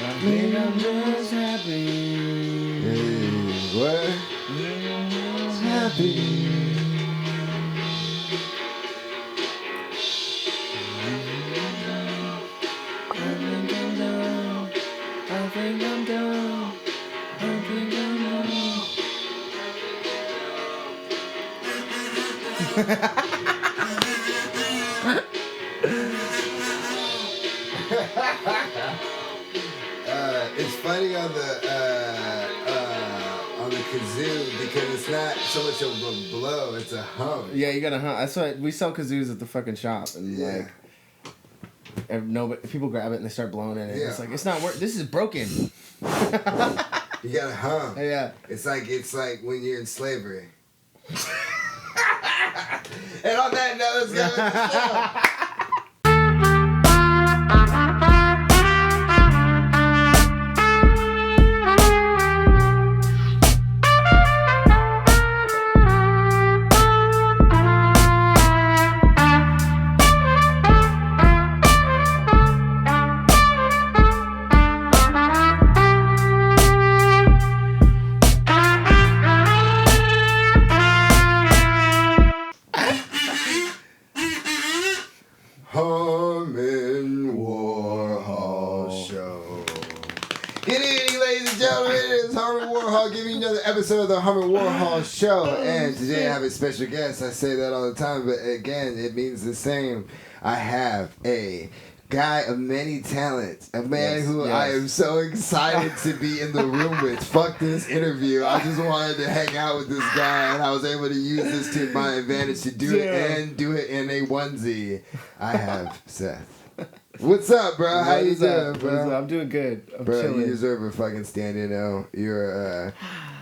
I think I'm just happy. Hey, what? Happy. I think I'm done. I think I'm It's funny on the kazoo because it's not so much of a blow, it's a hum. Yeah, you gotta hum. That's why we sell kazoos at the fucking shop, and like, nobody, people grab it and they start blowing it. And it's like it's not working. This is broken. You gotta hum. Yeah. It's like when you're in slavery. And on that note, let's go with the show. Harmon Warhol Show. Good evening, ladies and gentlemen. It's Harmon Warhol giving you another episode of the Harmon Warhol Show. And today I have a special guest. I say that all the time, but again, it means the same. I have a guy of many talents, a man who I am so excited to be in the room with. Fuck this interview. I just wanted to hang out with this guy, and I was able to use this to my advantage to do it and do it in a onesie. I have Seth. What's up, bro? How you doing, bro? I'm doing good. I'm bro, chilling. You deserve a fucking standing O. You're,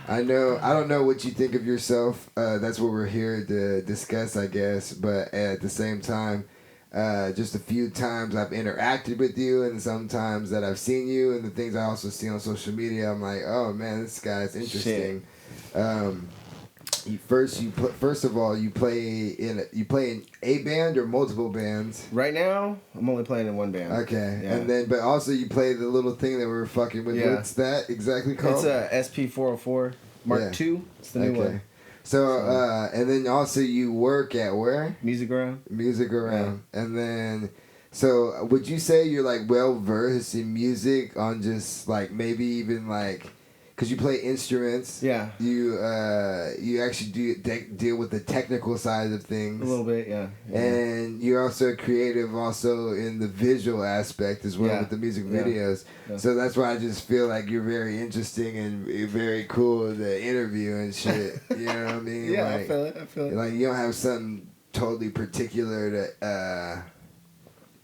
I don't know what you think of yourself. That's what we're here to discuss, I guess. But at the same time, just a few times I've interacted with you, and sometimes that I've seen you, and the things I also see on social media, I'm like, oh man, this guy's interesting. First of all, you play in a band or multiple bands? Right now, I'm only playing in one band. Okay, and but also you play the little thing that we were fucking with. Yeah. What's that exactly called? It's a SP404 Mark II. It's the new one. So, and then also you work at where? Music Around. Yeah. And then, so would you say you're like well versed in music on just like maybe even like, cause you play instruments. Yeah. You actually deal with the technical side of things. A little bit, yeah. And you're also creative also in the visual aspect as well with the music videos. Yeah. So that's why I just feel like you're very interesting and very cool to interview and shit. You know what I mean? Yeah, like, I feel it. Like you don't have something totally particular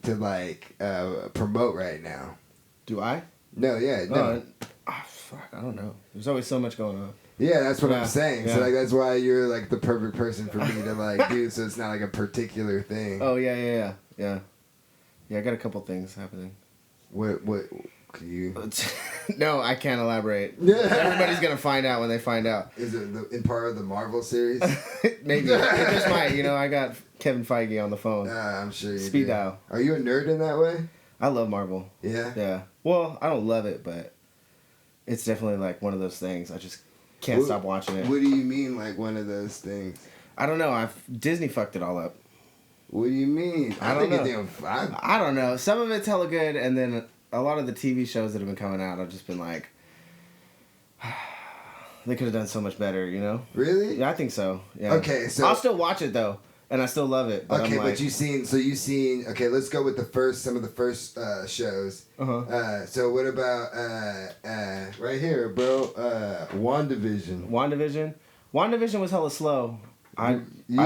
to like promote right now. Do I? No, yeah, no. Fuck, I don't know. There's always so much going on. Yeah, that's what I'm saying. Yeah. So like that's why you're like the perfect person for me to like do. So it's not like a particular thing. Oh yeah. I got a couple things happening. What can you? No, I can't elaborate. Everybody's gonna find out when they find out. Is it in part of the Marvel series? Maybe it just might. You know, I got Kevin Feige on the phone. I'm sure you Speed do. dial. Are you a nerd in that way? I love Marvel. Yeah. Yeah. Well, I don't love it, but it's definitely like one of those things. I just can't stop watching it. What do you mean, like one of those things? I don't know. Disney fucked it all up. What do you mean? I don't know. Some of it's hella good, and then a lot of the TV shows that have been coming out, I've just been like, they could have done so much better, you know? Really? Yeah, I think so. Yeah. Okay, so I'll still watch it though, and I still love it. But okay, but you've seen. Okay, let's go with some of the first shows. So what about right here, bro? WandaVision. WandaVision was hella slow. I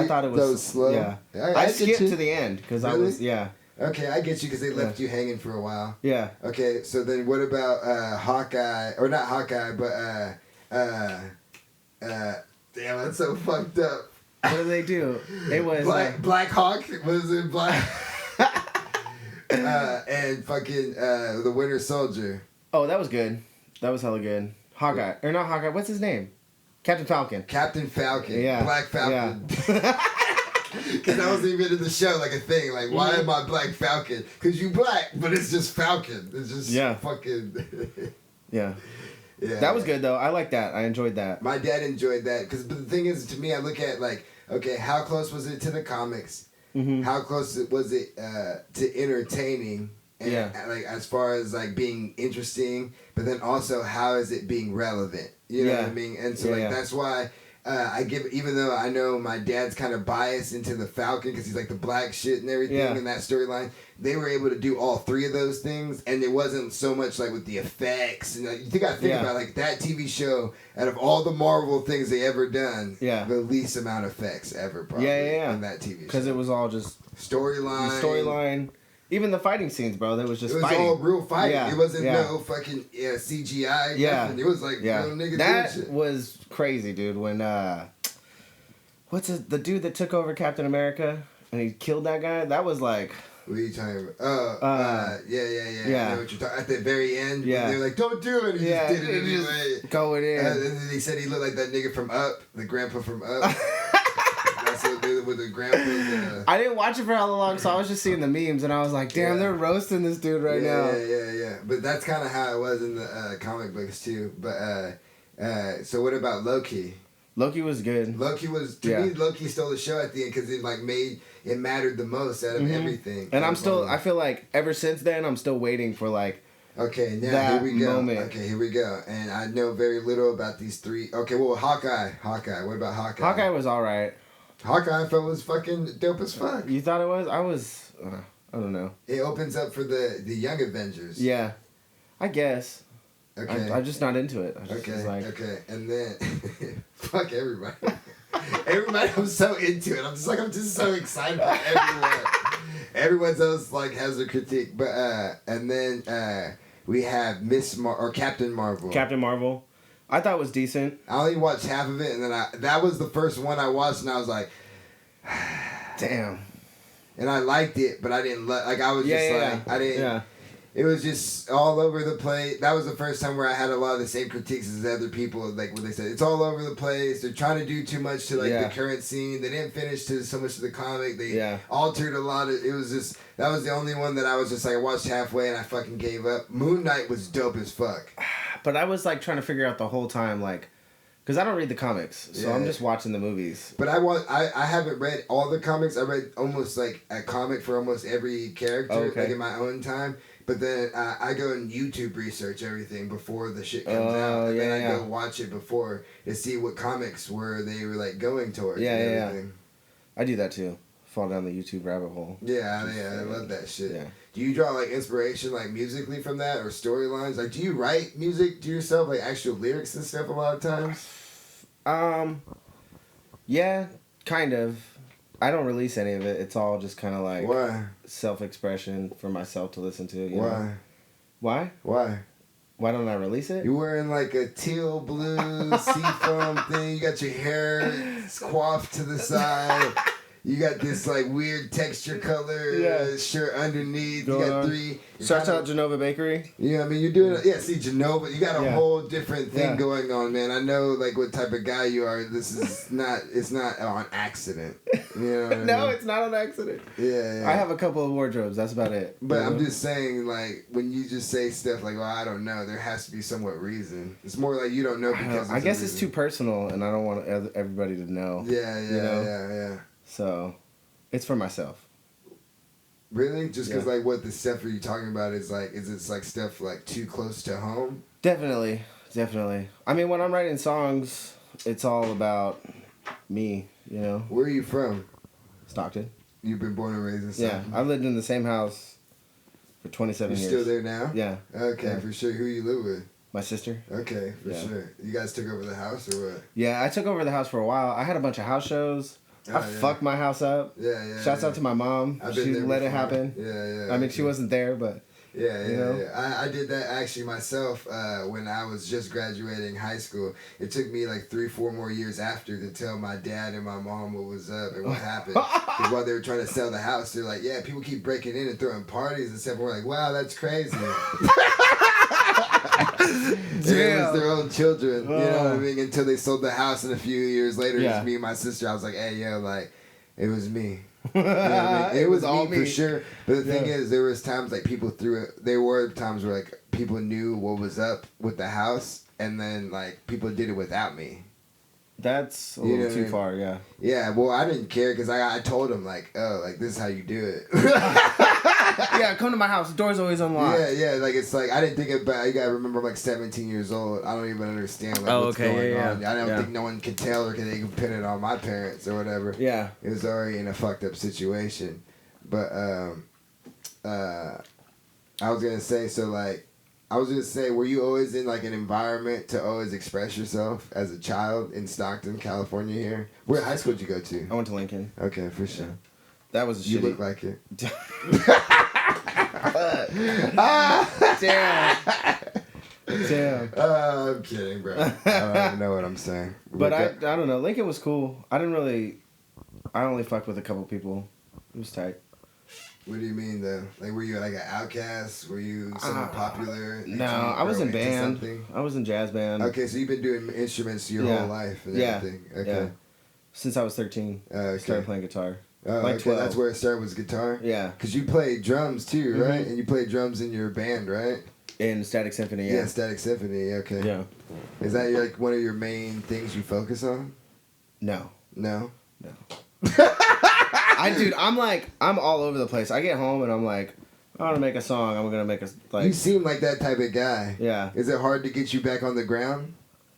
thought it was slow. Yeah. I skipped to the end because I was Okay, I get you because they left you hanging for a while. Yeah. Okay, so then what about Hawkeye, or not Hawkeye, but damn, that's so fucked up. What did they do? It was Black Hawk. Was it Black? And fucking the Winter Soldier. Oh, that was good. That was hella good. Hawkeye or not Hawkeye? What's his name? Captain Falcon. Yeah. Black Falcon. Yeah. Because that was even in the show, like a thing. Like, why am I Black Falcon? Because you black, but it's just Falcon. It's just fucking... Yeah. That was good, though. I like that. I enjoyed that. My dad enjoyed that. Because the thing is, to me, I look at, like, okay, how close was it to the comics? How close was it to entertaining? And like as far as like being interesting, but then also how is it being relevant? You know what I mean? And so that's why I give, even though I know my dad's kind of biased into the Falcon because he's like the black shit and everything in that storyline, they were able to do all three of those things, and it wasn't so much like with the effects. And like, you gotta think about like that TV show. Out of all the Marvel things they ever done, the least amount of effects ever probably in that TV show. Because it was all just storyline. Even the fighting scenes, bro. That was just it was all real fighting. It wasn't no fucking CGI. Nothing. It was like real niggas that doing shit. Was crazy, dude. When the dude that took over Captain America and he killed that guy? That was like. What are you talking about? Yeah. I know what you're talking. At the very end, when they're like, "Don't do it," and he just did it anyway. Just going in. And then they said he looked like that nigga from Up, the grandpa from Up. That's what they did with the grandpa. I didn't watch it for how long, so I was just seeing the memes, and I was like, "Damn, they're roasting this dude right now." Yeah. But that's kind of how it was in the comic books too. But so what about Loki? Loki was good. Loki was to me. Loki stole the show at the end because it like made it mattered the most out of everything. And I'm still. I feel like ever since then, I'm still waiting for like. Okay, now here we go. Moment. Okay, here we go. And I know very little about these three. Okay, well, Hawkeye. What about Hawkeye? Hawkeye was all right. Hawkeye I felt was fucking dope as fuck. You thought it was? I was. I don't know. It opens up for the Young Avengers. Yeah, I guess. Okay. I'm just not into it. Okay. And then, fuck everybody. Everybody, I'm so into it. I'm just so excited for everyone. Everyone else like has a critique, but and then we have Captain Marvel. Captain Marvel, I thought was decent. I only watched half of it, and then that was the first one I watched, and I was like, damn. And I liked it, but I didn't I was I didn't. Yeah. It was just all over the place. That was the first time where I had a lot of the same critiques as other people. Like what they said, it's all over the place. They're trying to do too much to like the current scene. They didn't finish to so much of the comic. They altered a lot of. It was just that was the only one that I was just like I watched halfway and I fucking gave up. Moon Knight was dope as fuck. But I was like trying to figure out the whole time like. Because I don't read the comics, so I'm just watching the movies. But I haven't read all the comics. I read almost like a comic for almost every character like in my own time. But then I go and YouTube research everything before the shit comes out. And then I go watch it before to see what comics were they were like going towards. Yeah. I do that too. Fall down the YouTube rabbit hole. Yeah, I love that shit. Yeah. Do you draw like inspiration like musically from that or storylines? Like do you write music to yourself, like actual lyrics and stuff a lot of times? Yeah, kind of. I don't release any of it. It's all just kind of like self-expression for myself to listen to. You know? Why? Why don't I release it? You're wearing like a teal blue seafoam thing. You got your hair coiffed to the side. You got this like weird texture color shirt underneath. You got three. Starts out Genova Bakery. Yeah, I mean you're doing see Genova. You got a whole different thing going on, man. I know like what type of guy you are. This is not. It's not on accident. You know what I mean? It's not on accident. Yeah. I have a couple of wardrobes. That's about it. But I'm just saying, like when you just say stuff like, "Well, I don't know," there has to be somewhat reason. It's more like you don't know because I guess it's too personal, and I don't want everybody to know. Yeah. So, it's for myself. Really? Just because, like, what the stuff are you talking about is it like stuff, like, too close to home? Definitely. I mean, when I'm writing songs, it's all about me, you know? Where are you from? Stockton. You've been born and raised in Stockton? Yeah. I've lived in the same house for 27 years. You're still there now? Yeah. Okay, for sure. Who you live with? My sister. Okay, for sure. You guys took over the house or what? Yeah, I took over the house for a while. I had a bunch of house shows. I fucked my house up. Yeah. Shouts out to my mom. She let it happen. Yeah. I mean, she wasn't there, but... Yeah. I did that actually myself when I was just graduating high school. It took me like 3-4 more years after to tell my dad and my mom what was up and what happened. Because while they were trying to sell the house, they're like, yeah, people keep breaking in and throwing parties and stuff. And we're like, wow, that's crazy. It was their own children, you know what I mean? Until they sold the house, and a few years later, it's me and my sister. I was like, hey, yo, like, It was me. You know what I mean? It was all me for sure. But the thing is, there was times like people threw it. There were times where like people knew what was up with the house, and then like people did it without me. That's a little too far, yeah. Yeah, well, I didn't care because I told him like, oh, like this is how you do it. Yeah, come to my house. The door's always unlocked. Yeah, like it's like I didn't think about. You gotta remember, I'm like 17 years old. I don't even understand like what's going on. I don't think no one can tell or they can pin it on my parents or whatever. Yeah, it was already in a fucked up situation. But I was gonna say were you always in like an environment to always express yourself as a child in Stockton, California here? Where high school did you go to? I went to Lincoln. Okay, for sure. That was You look like it. Damn. I'm kidding, bro. I don't even know what I'm saying. But I don't know. Lincoln was cool. I only fucked with a couple people. It was tight. What do you mean though? Like, were you like an outcast? Were you someone popular? No, I was in band. I was in jazz band. Okay, so you've been doing instruments your whole life and everything. Okay. Yeah. Since I was 13, I started playing guitar. Oh, like 12. That's where it started, was guitar? Yeah. Because you played drums too, right? And you played drums in your band, right? In Static Symphony, yeah. Yeah, Static Symphony, okay. Yeah. Is that like one of your main things you focus on? No. No? No. I'm all over the place. I get home and I'm like, I want to make a song. I'm going to make a, like... You seem like that type of guy. Yeah. Is it hard to get you back on the ground?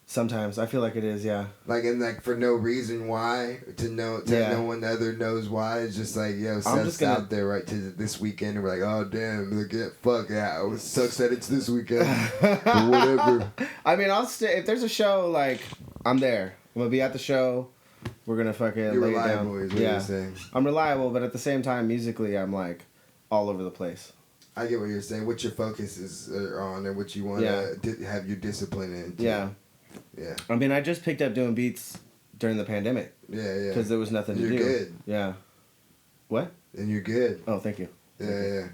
Sometimes. I feel like it is, yeah. Like, and like for no reason why? No one other knows why? It's just like, yo, Seth's out there right to this weekend and we're like, oh, damn, look at, fuck, yeah, it sucks that it's this weekend. Or whatever. I mean, if there's a show, like, I'm there. I'm going to be at the show. We're going to fucking You're lay reliable, it down. Is what you're saying. I'm reliable, but at the same time, musically, I'm like all over the place. I get what you're saying. What your focus is on and what you want to have your discipline in. Too. Yeah. Yeah. I mean, I just picked up doing beats during the pandemic. Yeah. Because there was nothing to do. You're good. Yeah. What? And you're good. Oh, thank you. Yeah.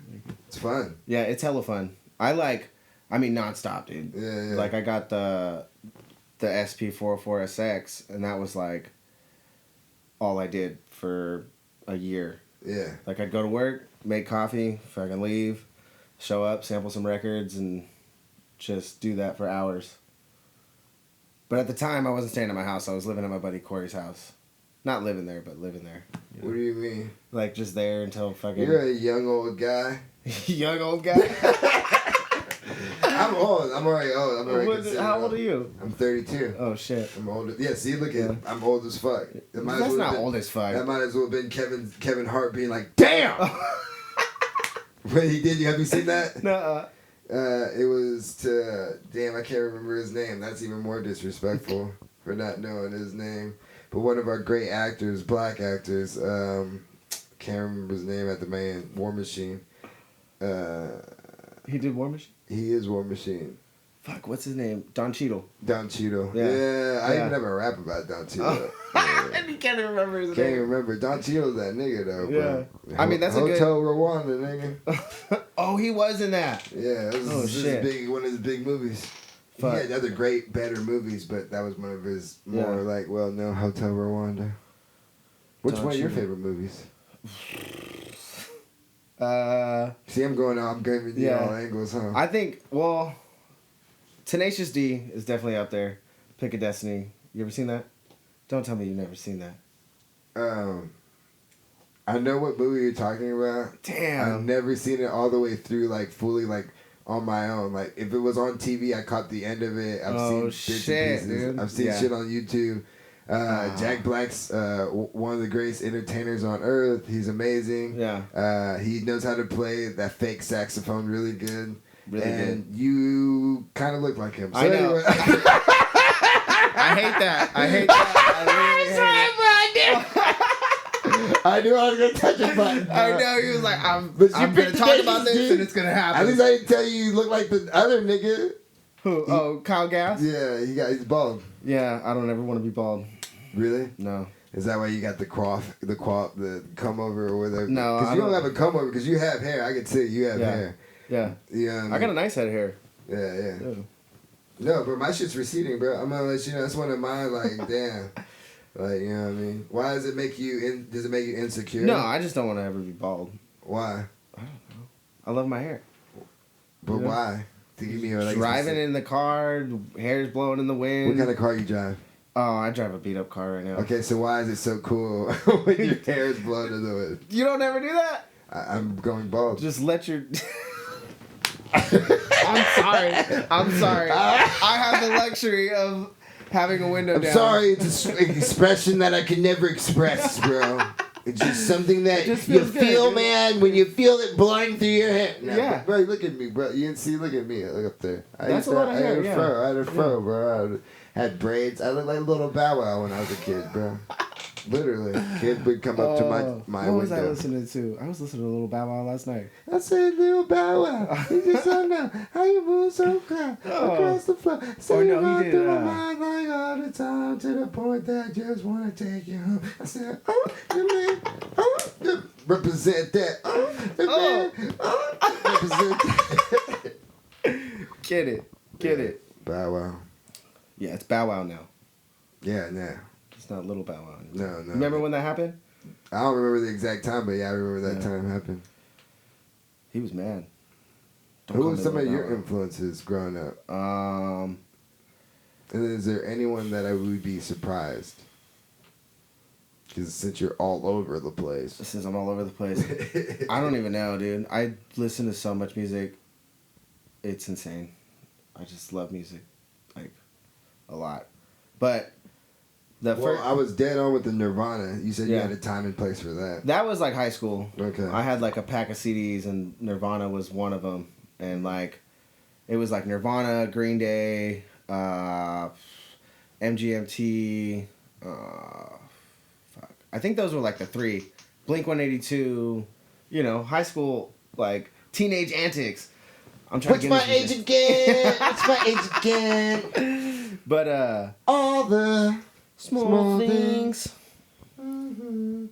It's fun. Yeah, it's hella fun. Nonstop, dude. Yeah. Like, I got the SP404SX, and that was like all I did for a year. Yeah. Like, I'd go to work, make coffee, fucking leave, show up, sample some records, and just do that for hours. But at the time, I wasn't staying at my house. I was living at my buddy Corey's house. Not living there, but living there. You know? What do you mean? Like, just there until fucking... You're a young old guy. Young old guy? I'm old. I'm already old. How old are you? I'm 32. Oh, shit. I'm older. Yeah, see, look at I'm old as fuck. That's not old as fuck. That might as well have been Kevin Hart being like, damn! When he did, have you seen that? Nuh-uh. It was to... Damn, I can't remember his name. That's even more disrespectful for not knowing his name. But one of our great actors, black actors, can't remember his name at the man, War Machine. He did War Machine? He is War Machine. Fuck, what's his name? Don Cheadle. Don Cheadle. Yeah. I even have a rap about Don Cheadle. And he can't even remember his name. Can't remember. Don Cheadle's that nigga, though, bro. Yeah. I mean, that's Hotel Rwanda, nigga. Oh, he was in that. Yeah, that was one of his big movies. Fuck. He had other better movies, but that was one of his more, well-known, Hotel Rwanda. Which one of your favorite movies? See, I'm giving you all angles, huh? I think, Tenacious D is definitely up there. Pick a Destiny. You ever seen that? Don't tell me you've never seen that. I know what movie you're talking about. Damn. I've never seen it all the way through, like, fully, like, on my own. Like, if it was on TV, I caught the end of it. I've seen bits and pieces. Dude. I've seen shit on YouTube. Jack Black's one of the greatest entertainers on earth. He's amazing. Yeah. He knows how to play that fake saxophone really good. And you kind of look like him. So I know. Anyway. I hate that. I knew I was going to touch a button. Bro. I know. He was like, I'm going to talk about this and it's going to happen. At least I didn't tell you look like the other nigga. Who? Oh, Kyle Gass? Yeah, he's bald. Yeah, I don't ever want to be bald. Really? No. Is that why you got the come over or whatever? No, because you don't have a come over because you have hair. I can see you have hair. Yeah. Yeah. I got a nice head of hair. Yeah. No, bro, my shit's receding, bro. I'm gonna let you know. That's one of mine. Like, damn. Like, you know what I mean? Why does it make you? Does it make you insecure? No, I just don't want to ever be bald. Why? I don't know. I love my hair. But why? To give me like driving in the car, hair's blowing in the wind. What kind of car you drive? Oh, I drive a beat up car right now. Okay, so why is it so cool when your hair is blowing in the wind? You don't ever do that? I'm going bald. Just let your... I'm sorry. I have the luxury of having a window down. I'm sorry, it's an expression that I can never express, bro. It's just something that you feel, man, when you feel it blowing through your head. No, yeah. Bro, look at me, bro. You can see, look at me. Look up there. That's a lot of hair, yeah. I had a fro, bro. I had braids. I looked like a little Bow Wow when I was a kid, bro. Literally. Kid would come up to my window. What was I listening to? I was listening to Little Bow Wow last night. I said, Little Bow Wow, you just don't know how you move so fast across the floor. Say no, he did. Through my mind like all the time to the point that I just want to take you home. I said, the man, represent that. The man, represent that. Get it. Bow Wow. Yeah, it's Bow Wow now. Yeah, nah. It's not Little Bow Wow anymore. No. Remember when that happened? I don't remember the exact time, but yeah, I remember that time happened. He was mad. Who was some of your influences growing up? Um, And is there anyone that I would be surprised? Because since you're all over the place. Since I'm all over the place. I don't even know, dude. I listen to so much music. It's insane. I just love music. Like, a lot. But... I was dead on with the Nirvana. You said you had a time and place for that. That was like high school. Okay. I had like a pack of CDs and Nirvana was one of them. And like, it was like Nirvana, Green Day, MGMT, I think those were like the three. Blink-182, you know, high school, like, teenage antics. I'm trying to get What's my age again? What's my age again? But, all the... Small things. Mm-hmm.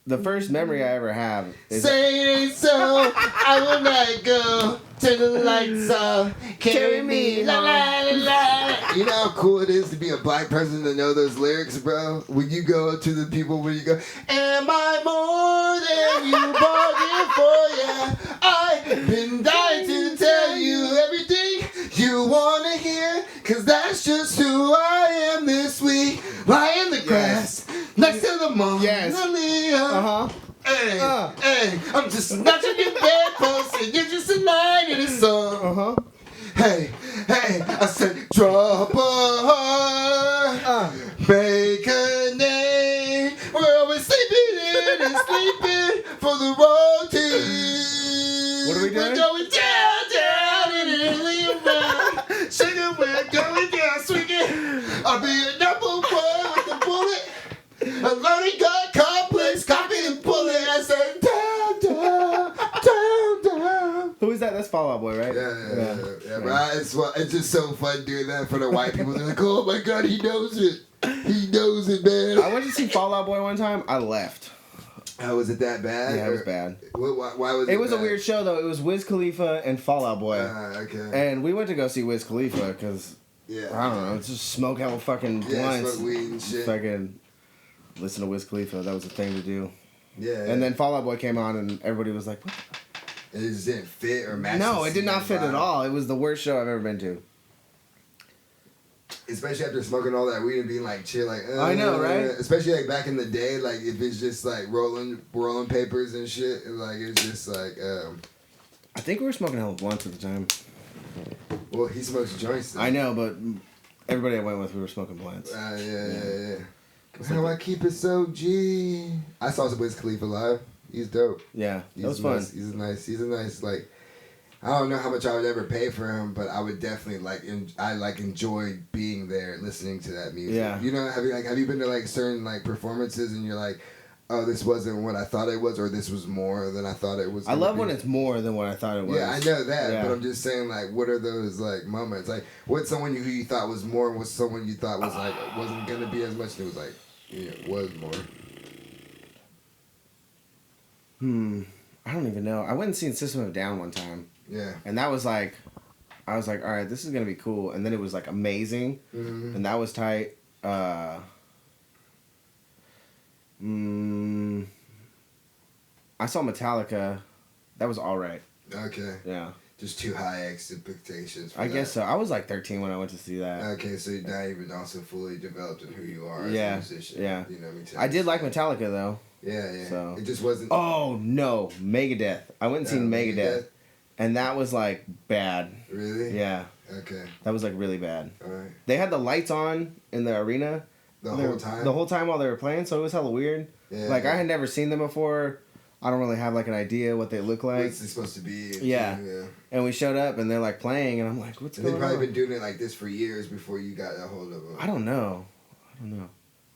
The first memory I ever have is... Say it ain't so, I will not go. Turn the lights off, carry me, la la la la. You know how cool it is to be a black person to know those lyrics, bro? When you go to the people, when you go, am I more than you bargained for? Yeah, I've been dying to tell you everything you want to hear, cause that's just who I am this week. Lie in the grass, next to the moon. Yes. Uh-huh. Hey, hey, I'm just snatching your bedpost and you're just a line in a song. Uh-huh. Hey, I said, drop a heart, make a name. We're always sleeping in and sleeping for the wrong team. What are we doing? We're going down, and then around. Sugar, we're going down, swinging. I'll be your number one with the bullet. A loading gun complex, copy and pull it. I said, down. Who is that? That's Fall Out Boy, right? Yeah. Right? It's just so fun doing that for the white people. They're like, oh my God, he knows it. He knows it, man. I went to see Fall Out Boy one time. I left. Oh, was it that bad? Yeah, it was bad. Why was it It was bad? a weird show, though. It was Wiz Khalifa and Fall Out Boy. Okay. And we went to go see Wiz Khalifa because, I don't know, just smoke hella fucking blunts. Smoke weed and shit. Fucking listen to Wiz Khalifa. That was the thing to do. Yeah. And then Fall Out Boy came on and everybody was like, what the... It just didn't fit or match. No, it did not fit at all. It was the worst show I've ever been to. Especially after smoking all that weed and being like chill, like I know, right? Especially like back in the day, like if it's just like rolling papers and shit, like it's just like. I think we were smoking hella blunts at the time. Well, he smokes joints. Though. I know, but everybody I went with, we were smoking blunts. Yeah. How I keep it so G. I saw Wiz Khalifa live. He's dope. Yeah, that was fun. Nice. He's a nice like. I don't know how much I would ever pay for him, but I would definitely enjoy being there, listening to that music. Yeah. You know, have you been to like certain like performances and you're like, oh, this wasn't what I thought it was, or this was more than I thought it was. I love when it's more than what I thought it was. Yeah, I know that, but I'm just saying, like, what are those like moments? Like, what's someone who you thought was more, and what's someone you thought was like wasn't gonna be as much, and it was like, it was more. I don't even know. I went and seen System of a Down one time. Yeah. And that was like, I was like, all right, this is gonna be cool. And then it was like amazing, and that was tight. I saw Metallica. That was all right. Okay. Yeah. Just too high expectations. I guess so. I was like 13 when I went to see that. Okay, so you're not even also fully developed in who you are as a musician. Yeah. You know, I did like Metallica though. Yeah. So it just wasn't. Oh no, Megadeth. I went and seen Megadeth, and that was like bad. Really? Yeah. Okay. That was like really bad. All right. They had the lights on in the arena. The whole time. The whole time while they were playing, so it was hella weird. Yeah. Like I had never seen them before. I don't really have like an idea what they look like. What's it supposed to be? Yeah. And we showed up and they're like playing and I'm like, what's going on? They've probably been doing it like this for years before you got a hold of them. I don't know.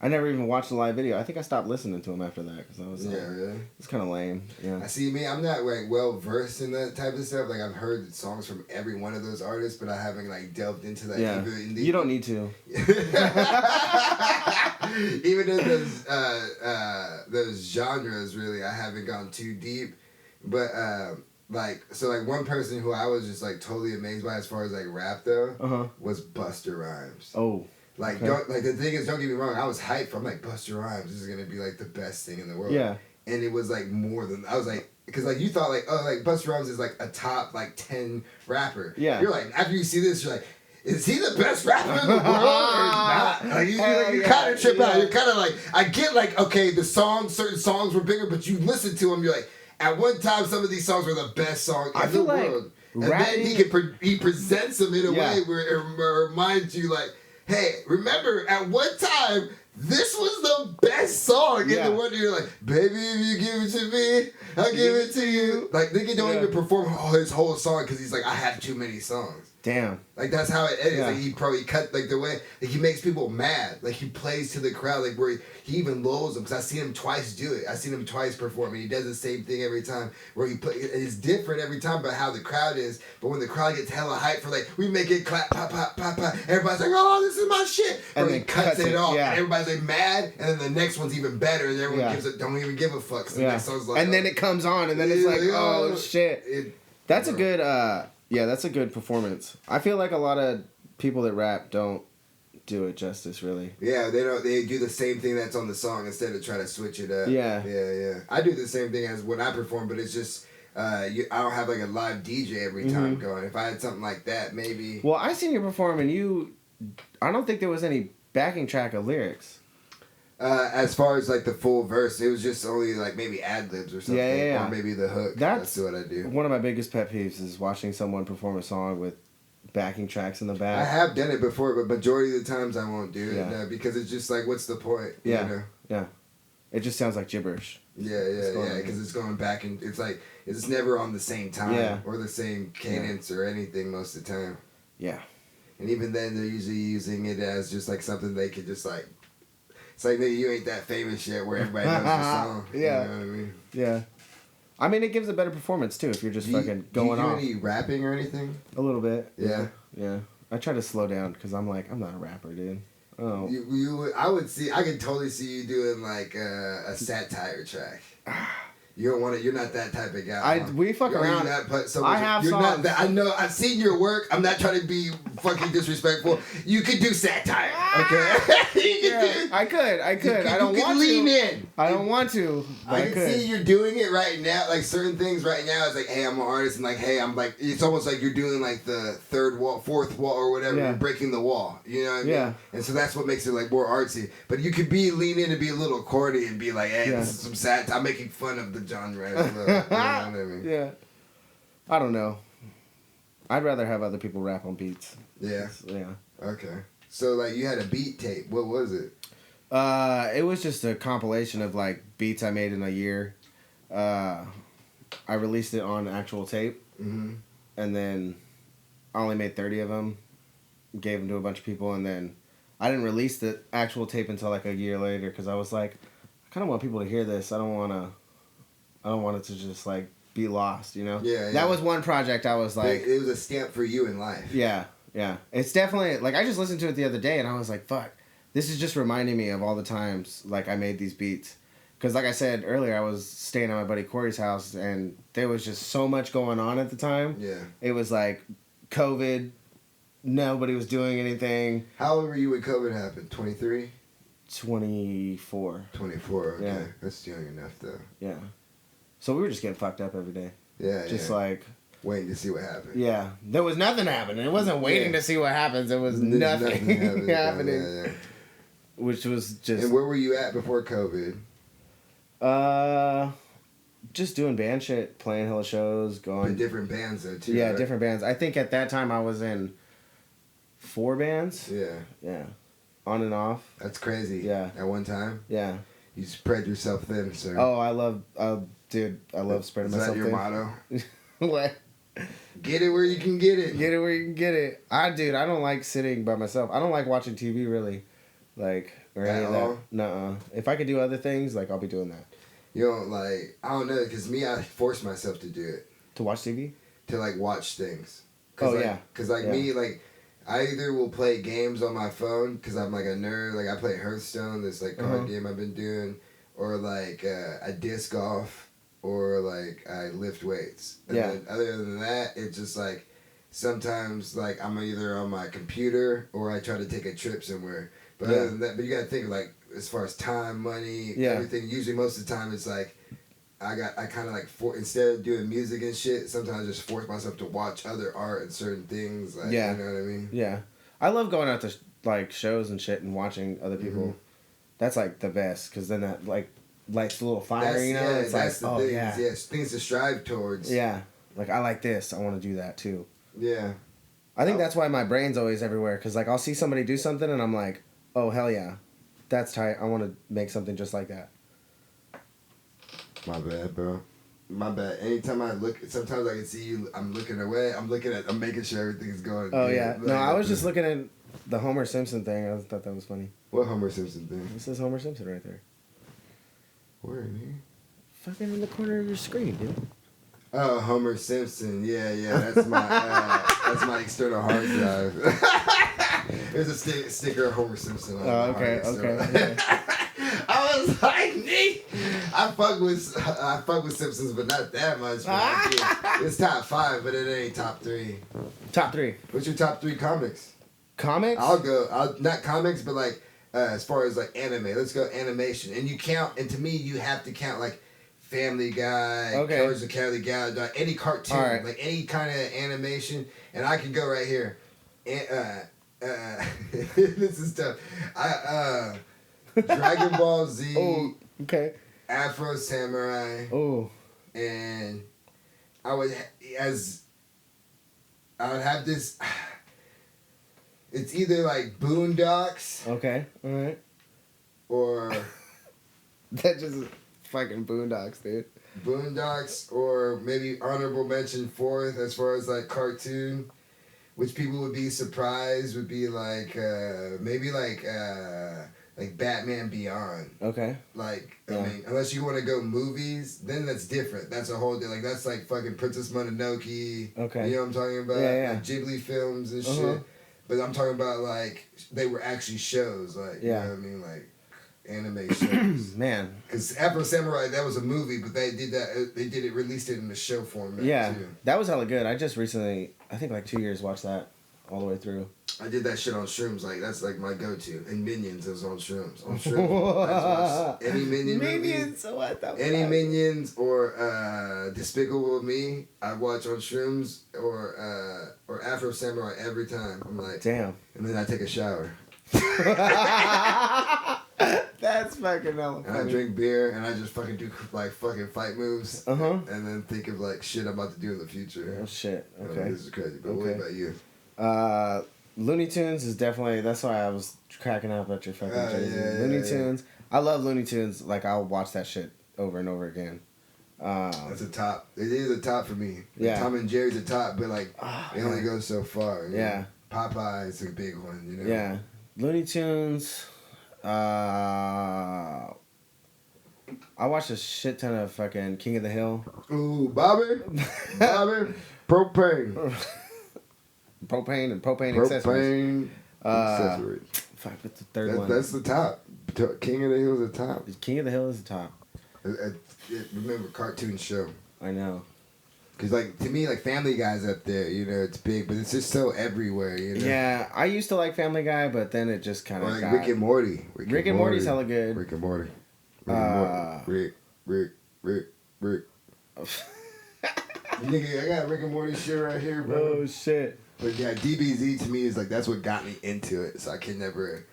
I never even watched the live video. I think I stopped listening to them after that because I was like, really? It's kind of lame. Yeah. I see. Me, I'm not like well versed in that type of stuff. Like I've heard songs from every one of those artists, but I haven't like delved into that. Yeah. You don't need to. Even in those genres, really, I haven't gone too deep. But like one person who I was just like totally amazed by as far as like rap though was Busta Rhymes. Oh. Like the thing is, don't get me wrong, I was hyped. I'm like, Busta Rhymes, this is gonna be like the best thing in the world. Yeah. And it was like more than I was like, because like you thought like, oh, like Busta Rhymes is like a top like 10 rapper. Yeah. You're like, after you see this, you're like, is he the best rapper in the world or not? Like you kind of trip out. You're kind of like, I get like, okay, certain songs were bigger, but you listen to them, you're like, at one time some of these songs were the best song in the world. And then he presents them in a way where it reminds you like, hey, remember at one time this was the best song in the world. You're like, baby, if you give it to me, I'll give it to you. Like nigga don't even perform his whole song because he's like, I have too many songs. Damn. Like that's how it is. Yeah. Like he probably cut like the way like he makes people mad. Like he plays to the crowd like where he even lulls them because I seen him twice do it. I seen him twice perform and he does the same thing every time where it's different every time about how the crowd is. But when the crowd gets hella hype for like we make it clap pop pop pop pop, everybody's like oh this is my shit. And then he cuts it off. Yeah. And everybody's like mad and then the next one's even better and everyone don't even give a fuck. So the next song's like, and then it comes on and then it's like oh shit. That's a good that's a good performance. I feel like a lot of people that rap don't do it justice, really. Yeah, they don't. They do the same thing that's on the song instead of trying to switch it up. Yeah. I do the same thing as when I perform, but it's just I don't have like a live DJ every time going. If I had something like that, maybe. Well, I seen you perform, and I don't think there was any backing track of lyrics. As far as like the full verse, it was just only like maybe ad libs or something, or maybe the hook. That's what I do. One of my biggest pet peeves is watching someone perform a song with backing tracks in the back. I have done it before, but majority of the times I won't do it because it's just like, what's the point? Yeah, you know? Yeah. It just sounds like gibberish. Yeah, because it's going back and it's like it's never on the same time or the same cadence or anything most of the time. Yeah. And even then, they're usually using it as just like something they could just like. It's like, you ain't that famous yet where everybody knows the song. Yeah. You know what I mean? Yeah. I mean, it gives a better performance, too, if you're just fucking going off. Do you do any rapping or anything? A little bit. Yeah. Yeah. I try to slow down because I'm like, I'm not a rapper, dude. Oh. I could totally see you doing like a satire track. You don't want to. You're not that type of guy. We fuck around. I have songs. I know. I've seen your work. I'm not trying to be fucking disrespectful. You could do satire. Okay. I could. I don't want to. Lean in. I don't want to. I can see you're doing it right now. Like certain things right now is like, hey, I'm an artist, and like, hey, I'm like, it's almost like you're doing like the third wall, fourth wall, or whatever. Yeah. You're breaking the wall. You know what I mean? Yeah. And so that's what makes it like more artsy. But you could lean in and be a little corny and be like, hey, this is some satire. I'm making fun of the genre. You know what I mean? Yeah. I don't know. I'd rather have other people rap on beats. Yeah. Yeah. Okay. So like you had a beat tape. What was it? It was just a compilation of like beats I made in a year. I released it on actual tape. Mm-hmm. And then I only made 30 of them. Gave them to a bunch of people, and then I didn't release the actual tape until like a year later because I was like, I kind of want people to hear this. I don't want it to just like be lost, you know? Yeah. That was one project I was like... It was a stamp for you in life. Yeah. It's definitely... Like, I just listened to it the other day, and I was like, fuck. This is just reminding me of all the times, like, I made these beats. Because, like I said earlier, I was staying at my buddy Corey's house, and there was just so much going on at the time. Yeah. It was like COVID. Nobody was doing anything. How old were you when COVID happened? 23? 24. 24. Okay, Yeah. That's young enough though. Yeah. So we were just getting fucked up every day. Yeah. Just yeah. like. Waiting to see what happened. Yeah. There was nothing happening. It wasn't waiting to see what happens. It was nothing happening. Yeah. Which was just. And where were you at before COVID? Just doing band shit, playing hella shows, going. But different bands though too. Yeah, right? different bands. I think at that time I was in 4 bands. Yeah. Yeah. On and off. That's crazy. Yeah. At one time. Yeah. You spread yourself thin, sir. Oh, I love spreading myself thin. Is that your motto? What? Get it where you can get it. Get it where you can get it. I don't like sitting by myself. I don't like watching TV really, like or any of that. Nuh-uh. If I could do other things, like I'll be doing that. You know, like I don't know, cause me, I force myself to do it. To watch TV? To like watch things. Yeah. Cause like me, like I either will play games on my phone, cause I'm like a nerd. Like I play Hearthstone, this like card game I've been doing, or like I disc golf. Or like I lift weights. And then other than that, it's just like sometimes like I'm either on my computer or I try to take a trip somewhere. But other than that, but you gotta think like as far as time, money, everything. Usually most of the time it's like I kind of like instead of doing music and shit, sometimes I just force myself to watch other art and certain things. Like, you know what I mean? Yeah, I love going out to like shows and shit and watching other people. Mm-hmm. That's like the best because then that like. Lights a little fire, you know? Yeah, it's that's like, the thing. yeah. Yeah, things to strive towards. Yeah. Like, I like this. I want to do that, too. Yeah. I think that's why my brain's always everywhere. Because, like, I'll see somebody do something, and I'm like, oh, hell yeah. That's tight. I want to make something just like that. My bad, bro. My bad. Anytime I look, sometimes I can see you, I'm looking away. I'm making sure everything's going. Oh, yeah. No, I was just looking at the Homer Simpson thing. I thought that was funny. What Homer Simpson thing? It says Homer Simpson right there. Where in here? Fucking in the corner of your screen, dude. Oh, Homer Simpson. Yeah. That's my external hard drive. There's a sticker of Homer Simpson on okay. I was like, neat. I fuck with Simpsons, but not that much. It's top 5, but it ain't top 3. Top 3. What's your top 3 comics? Comics? I'll not comics, but like. As far as like anime, let's go animation. And you count, and to me, you have to count like Family Guy, Killers of the Cali Galaxy, any cartoon, like any kind of animation. And I can go right here. This is tough. Dragon Ball Z. Oh, okay. Afro Samurai. Oh. And I would have this. It's either like Boondocks. Okay, alright. Or. That just fucking Boondocks, dude. Boondocks, or maybe honorable mention 4th as far as like cartoon, which people would be surprised would be like maybe like Batman Beyond. Okay. Like I mean, unless you want to go movies, then that's different. That's a whole like that's like fucking Princess Mononoke. Okay. You know what I'm talking about? Yeah. Like Ghibli films and shit. But I'm talking about like they were actually shows, like you know what I mean, like anime shows. Man. Because Afro Samurai, that was a movie, but they did that. They did it, released it in the show format. Yeah, too. That was hella good. I just recently, I think like 2 years, watched that all the way through. I did that shit on shrooms. Like that's like my go-to. And Minions was on shrooms. On shrooms. I watched any Minion Minions. movie, What the any fuck? Minions or Despicable Me, I watch on shrooms or Afro Samurai every time. I'm like, damn. And then I take a shower. That's fucking hella funny. And I drink beer and I just fucking do like fucking fight moves. And then think of like shit I'm about to do in the future. Oh shit. Okay. This is crazy. But what about you? Looney Tunes is definitely. That's why I was cracking up at your fucking jersey. Looney Tunes. I love Looney Tunes. Like I'll watch that shit over and over again. That's a top. It is a top for me. Yeah. Tom and Jerry's a top, but like it only goes so far. You Yeah. know? Popeye's a big one. You know. Yeah. Looney Tunes. I watched a shit ton of fucking King of the Hill. Ooh, Bobby, propane. Propane and propane accessories. Accessories. Fuck, what's the third one? That's the top. King of the Hill is the top. King of the Hill is the top. Remember, cartoon show. I know. Because, like, to me, like, Family Guy's up there, you know, it's big, but it's just so everywhere, you know? Yeah, I used to like Family Guy, but then it just kind of like got... Rick and Morty. Rick and Morty's hella good. Rick and Morty. Rick and Morty. Rick. Nigga, I got Rick and Morty shit right here, bro. Oh, shit. But yeah, DBZ to me is like, that's what got me into it. So I can never,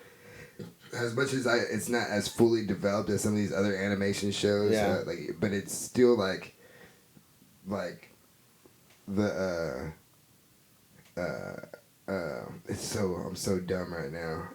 as much as it's not as fully developed as some of these other animation shows. Yeah. But it's still like the, I'm so dumb right now.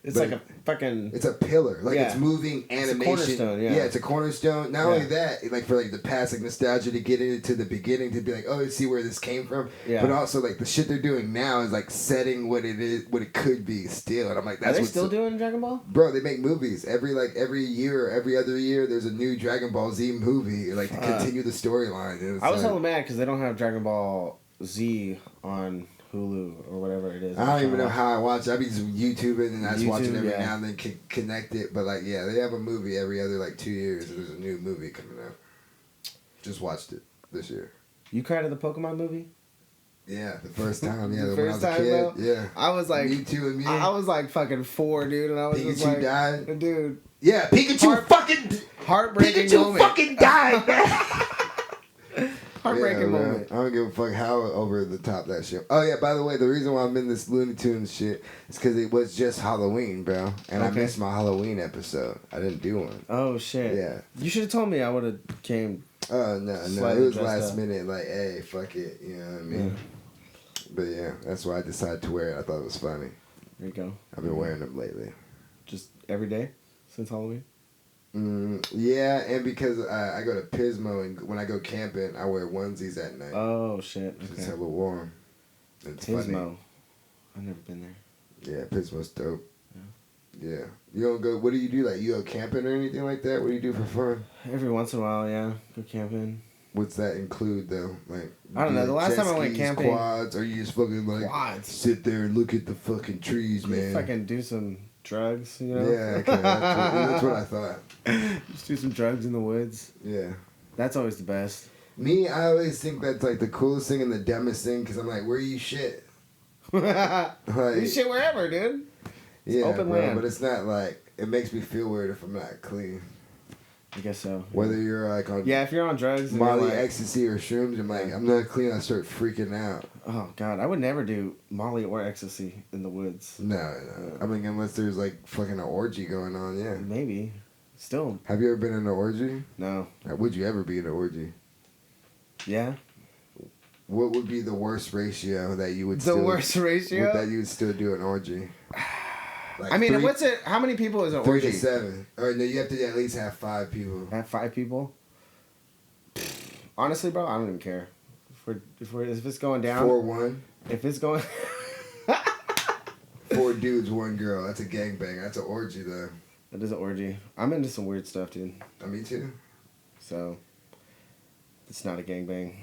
It's like a fucking... It's a pillar. Like, it's moving animation. It's a cornerstone, yeah. Yeah, it's a cornerstone. Not only that, like, for, like, the past, like, nostalgia to get into the beginning to be like, oh, see where this came from. Yeah. But also, like, the shit they're doing now is, like, setting what it is, what it could be still. And I'm like, that's Are they still doing Dragon Ball? Bro, they make movies. Every year or every other year, there's a new Dragon Ball Z movie, like, to continue the storyline. I was hella mad because they don't have Dragon Ball Z on Hulu or whatever it is. I don't even know how I watch it. I be just YouTubing and I just watch it every now and then, connect it. But, like, yeah, they have a movie every other, like, 2 years. And there's a new movie coming out. Just watched it this year. You cried at the Pokemon movie? Yeah, the first time. Yeah, the when I was a kid. Bro? Yeah. I was like... Mewtwo and Mew. I was like fucking 4, dude. And I was just like... Pikachu died? Dude. Yeah, Pikachu fucking... Heartbreaking Pikachu moment. fucking died, man. Heartbreaking moment. I don't give a fuck how over the top that shit. Oh yeah, by the way, the reason why I'm in this Looney Tunes shit is because it was just Halloween, bro, and I missed my Halloween episode. I didn't do one. Oh shit. Yeah. You should have told me. I would have came. Oh no, it was last minute. Like, hey, fuck it, you know what I mean? Yeah. But yeah, that's why I decided to wear it. I thought it was funny. There you go. I've been wearing them lately. Just every day since Halloween. Yeah, and because I go to Pismo, and when I go camping, I wear onesies at night. Oh, shit. Okay. It's hella warm. It's Pismo. funny. I've never been there. Yeah, Pismo's dope. Yeah. You don't go, what do you do? Like, you go camping or anything like that? What do you do for fun? Every once in a while, yeah. Go camping. What's that include, though? Like, I don't know. The last time I went camping... quads, or you just fucking, like, quads. Sit there and look at the fucking trees, man. Fucking do some drugs, you know? Yeah, okay. That's what I thought. Just do some drugs in the woods. Yeah. That's always the best. Me, I always think that's, like, the coolest thing and the dumbest thing, because I'm like, where you shit? Like, you shit wherever, dude. It's open land. But it's not, like, it makes me feel weird if I'm not clean. I guess so. Whether you're like on if you're on drugs, Molly, like, ecstasy, or shrooms, I'm like, I'm not clean. I start freaking out. Oh God, I would never do Molly or ecstasy in the woods. No. I mean, unless there's like fucking an orgy going on, yeah. Maybe. Still. Have you ever been in an orgy? No. Would you ever be in an orgy? Yeah. What would be the worst ratio that you would? Worst ratio that you would still do an orgy? Like I mean, what's it? How many people is an 3 orgy? 3 to 7. Or no, you have to at least have 5 people. Have 5 people? Honestly, bro, I don't even care. If it's going down. 4-1. If it's going. 4 dudes, 1 girl. That's a gangbang. That's an orgy, though. That is an orgy. I'm into some weird stuff, dude. Me too. So, it's not a gangbang.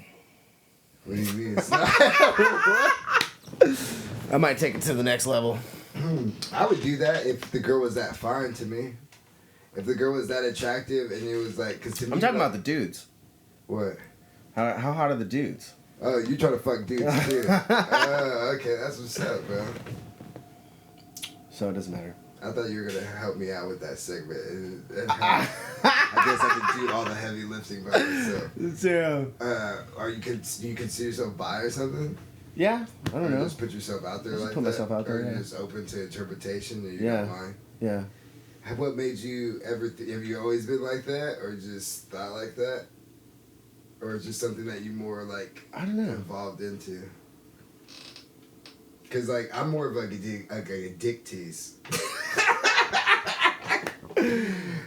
What do you mean? It's not? I might take it to the next level. I would do that if the girl was that fine to me. If the girl was that attractive and it was like, cause to me, I'm talking about the dudes. What? How hot are the dudes? Oh, you trying to fuck dudes too? Okay, that's what's up, bro. So it doesn't matter. I thought you were gonna help me out with that segment. I guess I could do all the heavy lifting by myself. Yeah. Do you consider yourself bi or something? Yeah, I don't know. Just put yourself out there just like put myself out there, or yeah. just open to interpretation and you don't mind? Yeah. What made you ever... have you always been like that, or just thought like that? Or just something that you more, like... I don't know. Involved into? Because, like, I'm more of, like, a dick tease.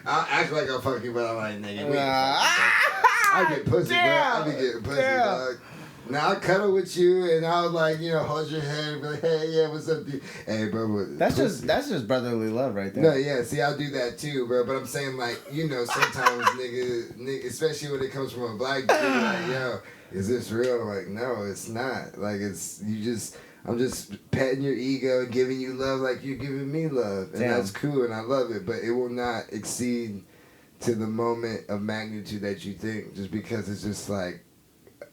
I'll act like I'm fucking, but I'm like, nigga, I get pussy, bro. I be getting pussy, dog. Now I'll cuddle with you and I'll like, hold your hand and be like, hey, yeah, what's up, dude? Hey, bro. That's just brotherly love right there. No, yeah, see, I'll do that too, bro. But I'm saying, like, sometimes nigga, especially when it comes from a black dude, like, yo, is this real? I'm like, no, it's not. Like, I'm just petting your ego and giving you love like you're giving me love. And that's cool and I love it, but it will not exceed to the moment of magnitude that you think, just because it's just like,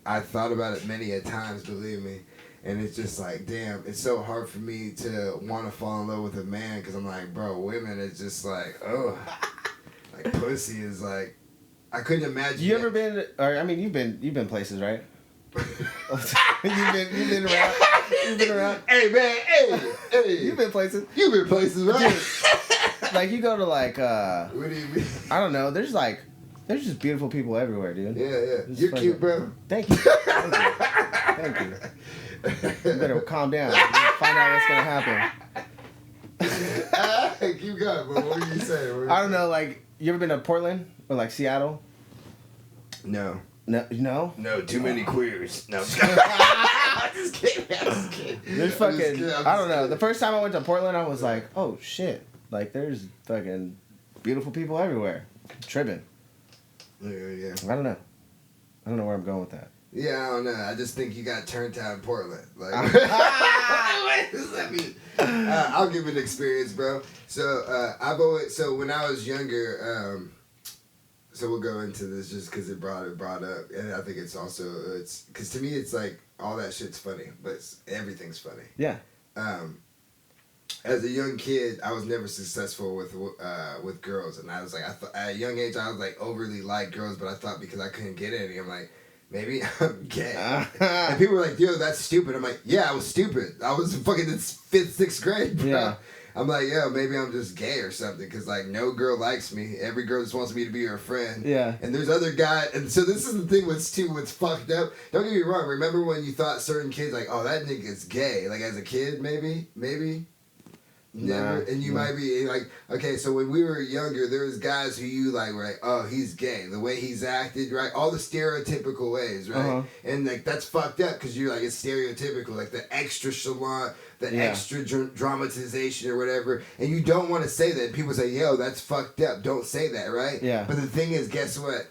I thought about it many a times, believe me. And it's just like, damn, it's so hard for me to want to fall in love with a man because I'm like, bro, women is just like, oh, like pussy is like, I couldn't imagine. You ever been? Or I mean, you've been places, right? you've been around. You've been around. Hey man, hey. You've been places. You've been places, right? Like you go to like. What do you mean? I don't know. There's just beautiful people everywhere, dude. Yeah. You're cute, bro. Thank you. Thank you. You better calm down. Find out what's gonna happen. Keep going, bro. What are you saying? I don't know. Like, you ever been to Portland or like Seattle? No. No. No, too many queers. No. I'm just kidding. There's fucking. I don't know. The first time I went to Portland, I was like, oh shit. Like, there's fucking beautiful people everywhere. Tripping. Yeah. I don't know where I'm going with that. Yeah, I don't know. I just think you got turned out in Portland. Like, what does that mean? I'll give an experience, bro. So so when I was younger, so we'll go into this just because it brought up, and I think it's because to me it's like all that shit's funny, but everything's funny. Yeah. As a young kid, I was never successful with girls, and I was like, at a young age, I was like overly like girls, but I thought because I couldn't get any, I'm like, maybe I'm gay. And people were like, yo, that's stupid. I'm like, yeah, I was stupid. I was fucking in 5th, 6th grade, bro. Yeah. I'm like, yo, maybe I'm just gay or something, because like no girl likes me. Every girl just wants me to be her friend. Yeah. And there's other guys, and so this is the thing what's fucked up. Don't get me wrong. Remember when you thought certain kids like, oh, that nigga's gay? Like as a kid, maybe. Never, and you might be like, okay, so when we were younger, there was guys who you like were like, oh, he's gay, the way he's acted, right, all the stereotypical ways, right, and like that's fucked up because you're like it's stereotypical, like the extra chalant, the extra dramatization or whatever, and you don't want to say that. People say, yo, that's fucked up. Don't say that, right? Yeah. But the thing is, guess what?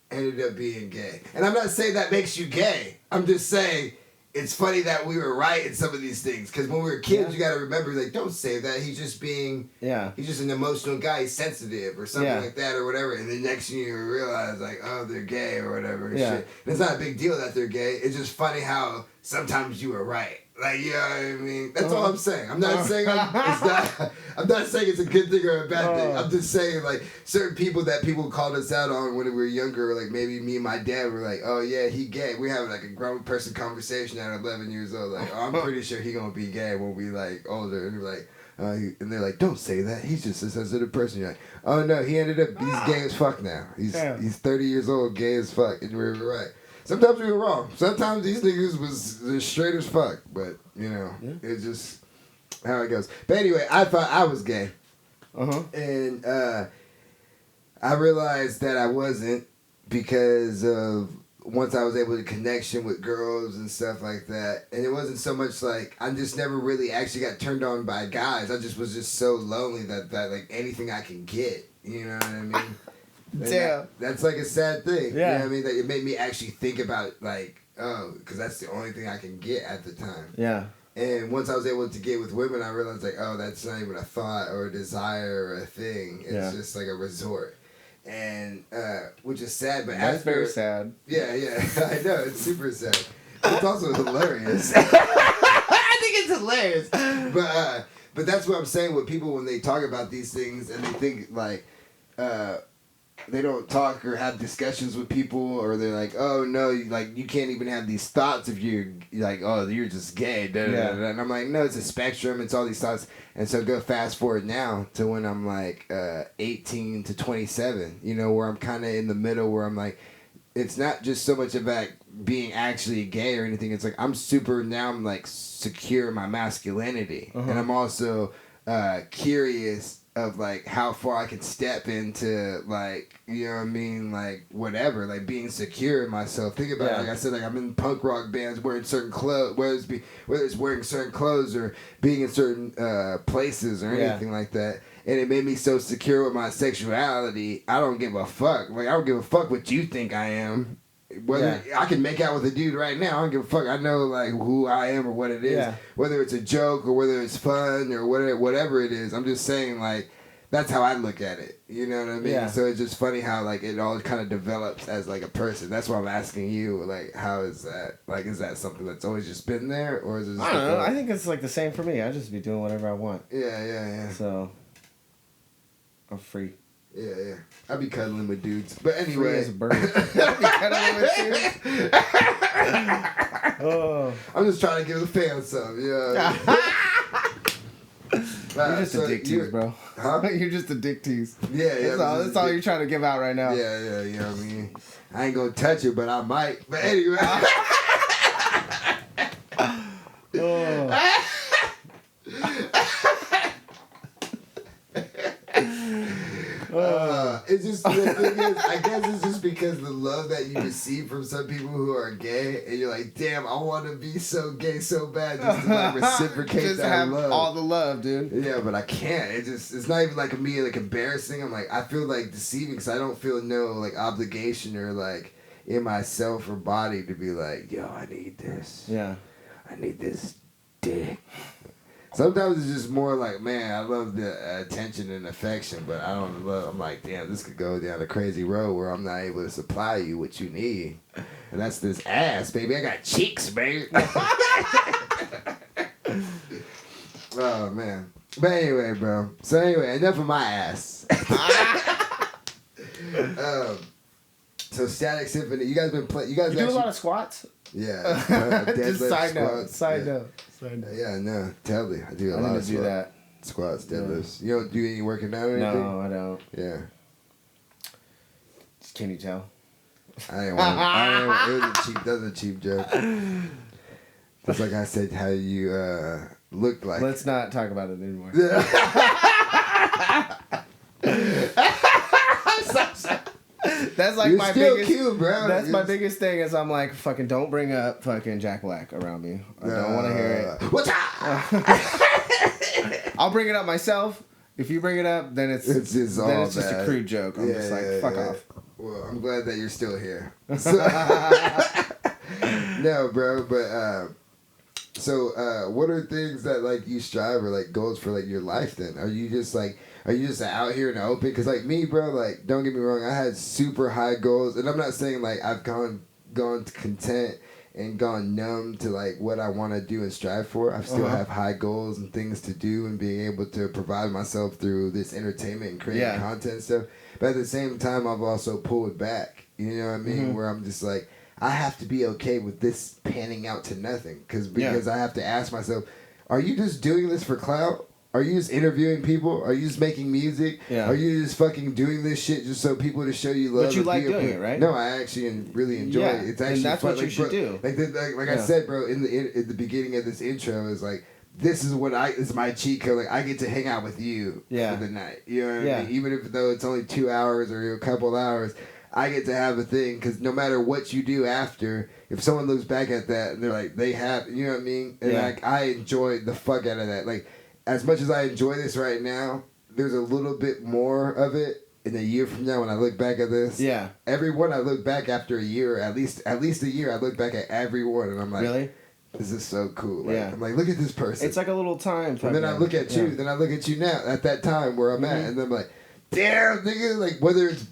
Ended up being gay, and I'm not saying that makes you gay. I'm just saying. It's funny that we were right in some of these things because when we were kids, you got to remember, like, don't say that. He's just being, he's just an emotional guy. He's sensitive or something like that or whatever. And the next thing you realize, like, oh, they're gay or whatever. And shit. And it's not a big deal that they're gay. It's just funny how sometimes you were right. Like, you know what I mean? That's all I'm saying. I'm not saying I'm not saying it's a good thing or a bad thing. I'm just saying, like, certain people that people called us out on when we were younger, like maybe me and my dad were like, oh, yeah, he gay. We're having, like, a grown person conversation at 11 years old. Like, oh, I'm pretty sure he gonna be gay when we, like, older. And we're like, and they're like, don't say that. He's just a sensitive person. You're like, oh, no, he's gay as fuck now. He's 30 years old, gay as fuck. And we were right. Sometimes we were wrong. Sometimes these niggas was straight as fuck. But, you know, it's just how it goes. But anyway, I thought I was gay. And I realized that I wasn't because of once I was able to connection with girls and stuff like that. And it wasn't so much like, I just never really actually got turned on by guys. I just was just so lonely that like anything I can get, you know what I mean? Damn. That's like a sad thing. Yeah. You know what I mean? That it made me actually think about like, oh, because that's the only thing I can get at the time. Yeah. And once I was able to get with women, I realized like, oh, that's not even a thought or a desire or a thing. It's just like a resort. And which is sad, but that's very sad. Yeah, I know, it's super sad. It's also hilarious. I think it's hilarious. But that's what I'm saying with people when they talk about these things and they think like they don't talk or have discussions with people, or they're like, oh no, like you can't even have these thoughts if you're like, oh, you're just gay. And I'm like, no, it's a spectrum. It's all these thoughts. And so go fast forward now to when I'm like 18 to 27, you know, where I'm kind of in the middle, where I'm like, it's not just so much about being actually gay or anything. It's like I'm like secure in my masculinity, and I'm also curious of like how far I can step into like, you know what I mean, like whatever, like being secure in myself. Think about it, like I said, like I'm in punk rock bands wearing certain clothes, whether it's wearing certain clothes or being in certain places or anything like that. And it made me so secure with my sexuality. I don't give a fuck. Like I don't give a fuck what you think I am. Whether I can make out with a dude right now, I don't give a fuck. I know like who I am or what it is. Whether it's a joke or whether it's fun or whatever it is. I'm just saying like That's how I look at it. You know what I mean? Yeah. So it's just funny how like it all kind of develops as like a person. That's why I'm asking you, like, how is that? Like, is that something that's always just been there, or is it? I don't know. I think it's like the same for me. I just be doing whatever I want. Yeah. So I'm free. Yeah. I be cuddling with dudes, but Free anyway. as a bird. I be cuddling with dudes. Oh. I'm just trying to give the fans some. Yeah. You're just a dick tease, bro. Huh? You're just a dick tease. Yeah. That's all you're trying to give out right now. Yeah. You know what I mean? I ain't gonna touch it, but I might. But anyway. It's just the thing is, I guess it's just because the love that you receive from some people who are gay, and you're like, damn, I want to be so gay so bad just to like reciprocate just that have love. all the love, dude. Yeah, but I can't. It's not even like me like embarrassing. I'm like, I feel like deceiving because I don't feel no like obligation or like in myself or body to be like, yo, I need this. Yeah. I need this dick. Sometimes it's just more like, man, I love the attention and affection, but I don't love. I'm like, damn, this could go down a crazy road where I'm not able to supply you what you need, and that's this ass, baby. I got cheeks, baby. Oh man. But anyway, bro. So anyway, enough of my ass. So Static Symphony, you guys been playing. You guys do a lot of squats. Yeah. Just side note. Side note. Yeah, no, totally. I do a lot of do that. Squats, deadlifts. You don't do any working out or anything? No, I don't. Yeah. Can you tell? I didn't want. It was a cheap. That was a cheap joke. Just like I said, how you looked like. Let's not talk about it anymore. That's like You're my still biggest. cute, bro. That's my biggest thing. Is I'm like, fucking don't bring up fucking Jack Black around me. I don't want to hear it. What's I'll bring it up myself. If you bring it up, then it's just a crude joke. I'm just like, fuck off. Well, I'm glad that you're still here. So, no, bro, but what are things that like you strive or like goals for like your life? Then are you just out here in the open? Because like me, bro, like don't get me wrong, I had super high goals, and I'm not saying like I've gone content and gone numb to like what I want to do and strive for. I still have high goals and things to do and being able to provide myself through this entertainment and creating content and stuff. But at the same time, I've also pulled back. You know what I mean? Where I'm just like, I have to be okay with this panning out to nothing because I have to ask myself, are you just doing this for clout? Are you just interviewing people? Are you just making music? Yeah. Are you just fucking doing this shit just so people to show you love? But you like doing it, right? No, I actually really enjoy it. It's actually and that's fun. what you should do. Like I said, bro, in the beginning of this intro, is like, this is my cheat code. Like I get to hang out with you for the night. You know what I mean? Even though it's only 2 hours or a couple hours, I get to have a thing because no matter what you do after, if someone looks back at that and they're like, they have, you know what I mean? And like I enjoy the fuck out of that. Like as much as I enjoy this right now, there's a little bit more of it in a year from now when I look back at this. Yeah. Everyone I look back after a year, at least a year, I look back at everyone and I'm like, really? This is so cool. Like, I'm like, look at this person. It's like a little time. And then I look at you. Then I look at you now at that time where I'm at, and then I'm like, damn, nigga. Like whether it's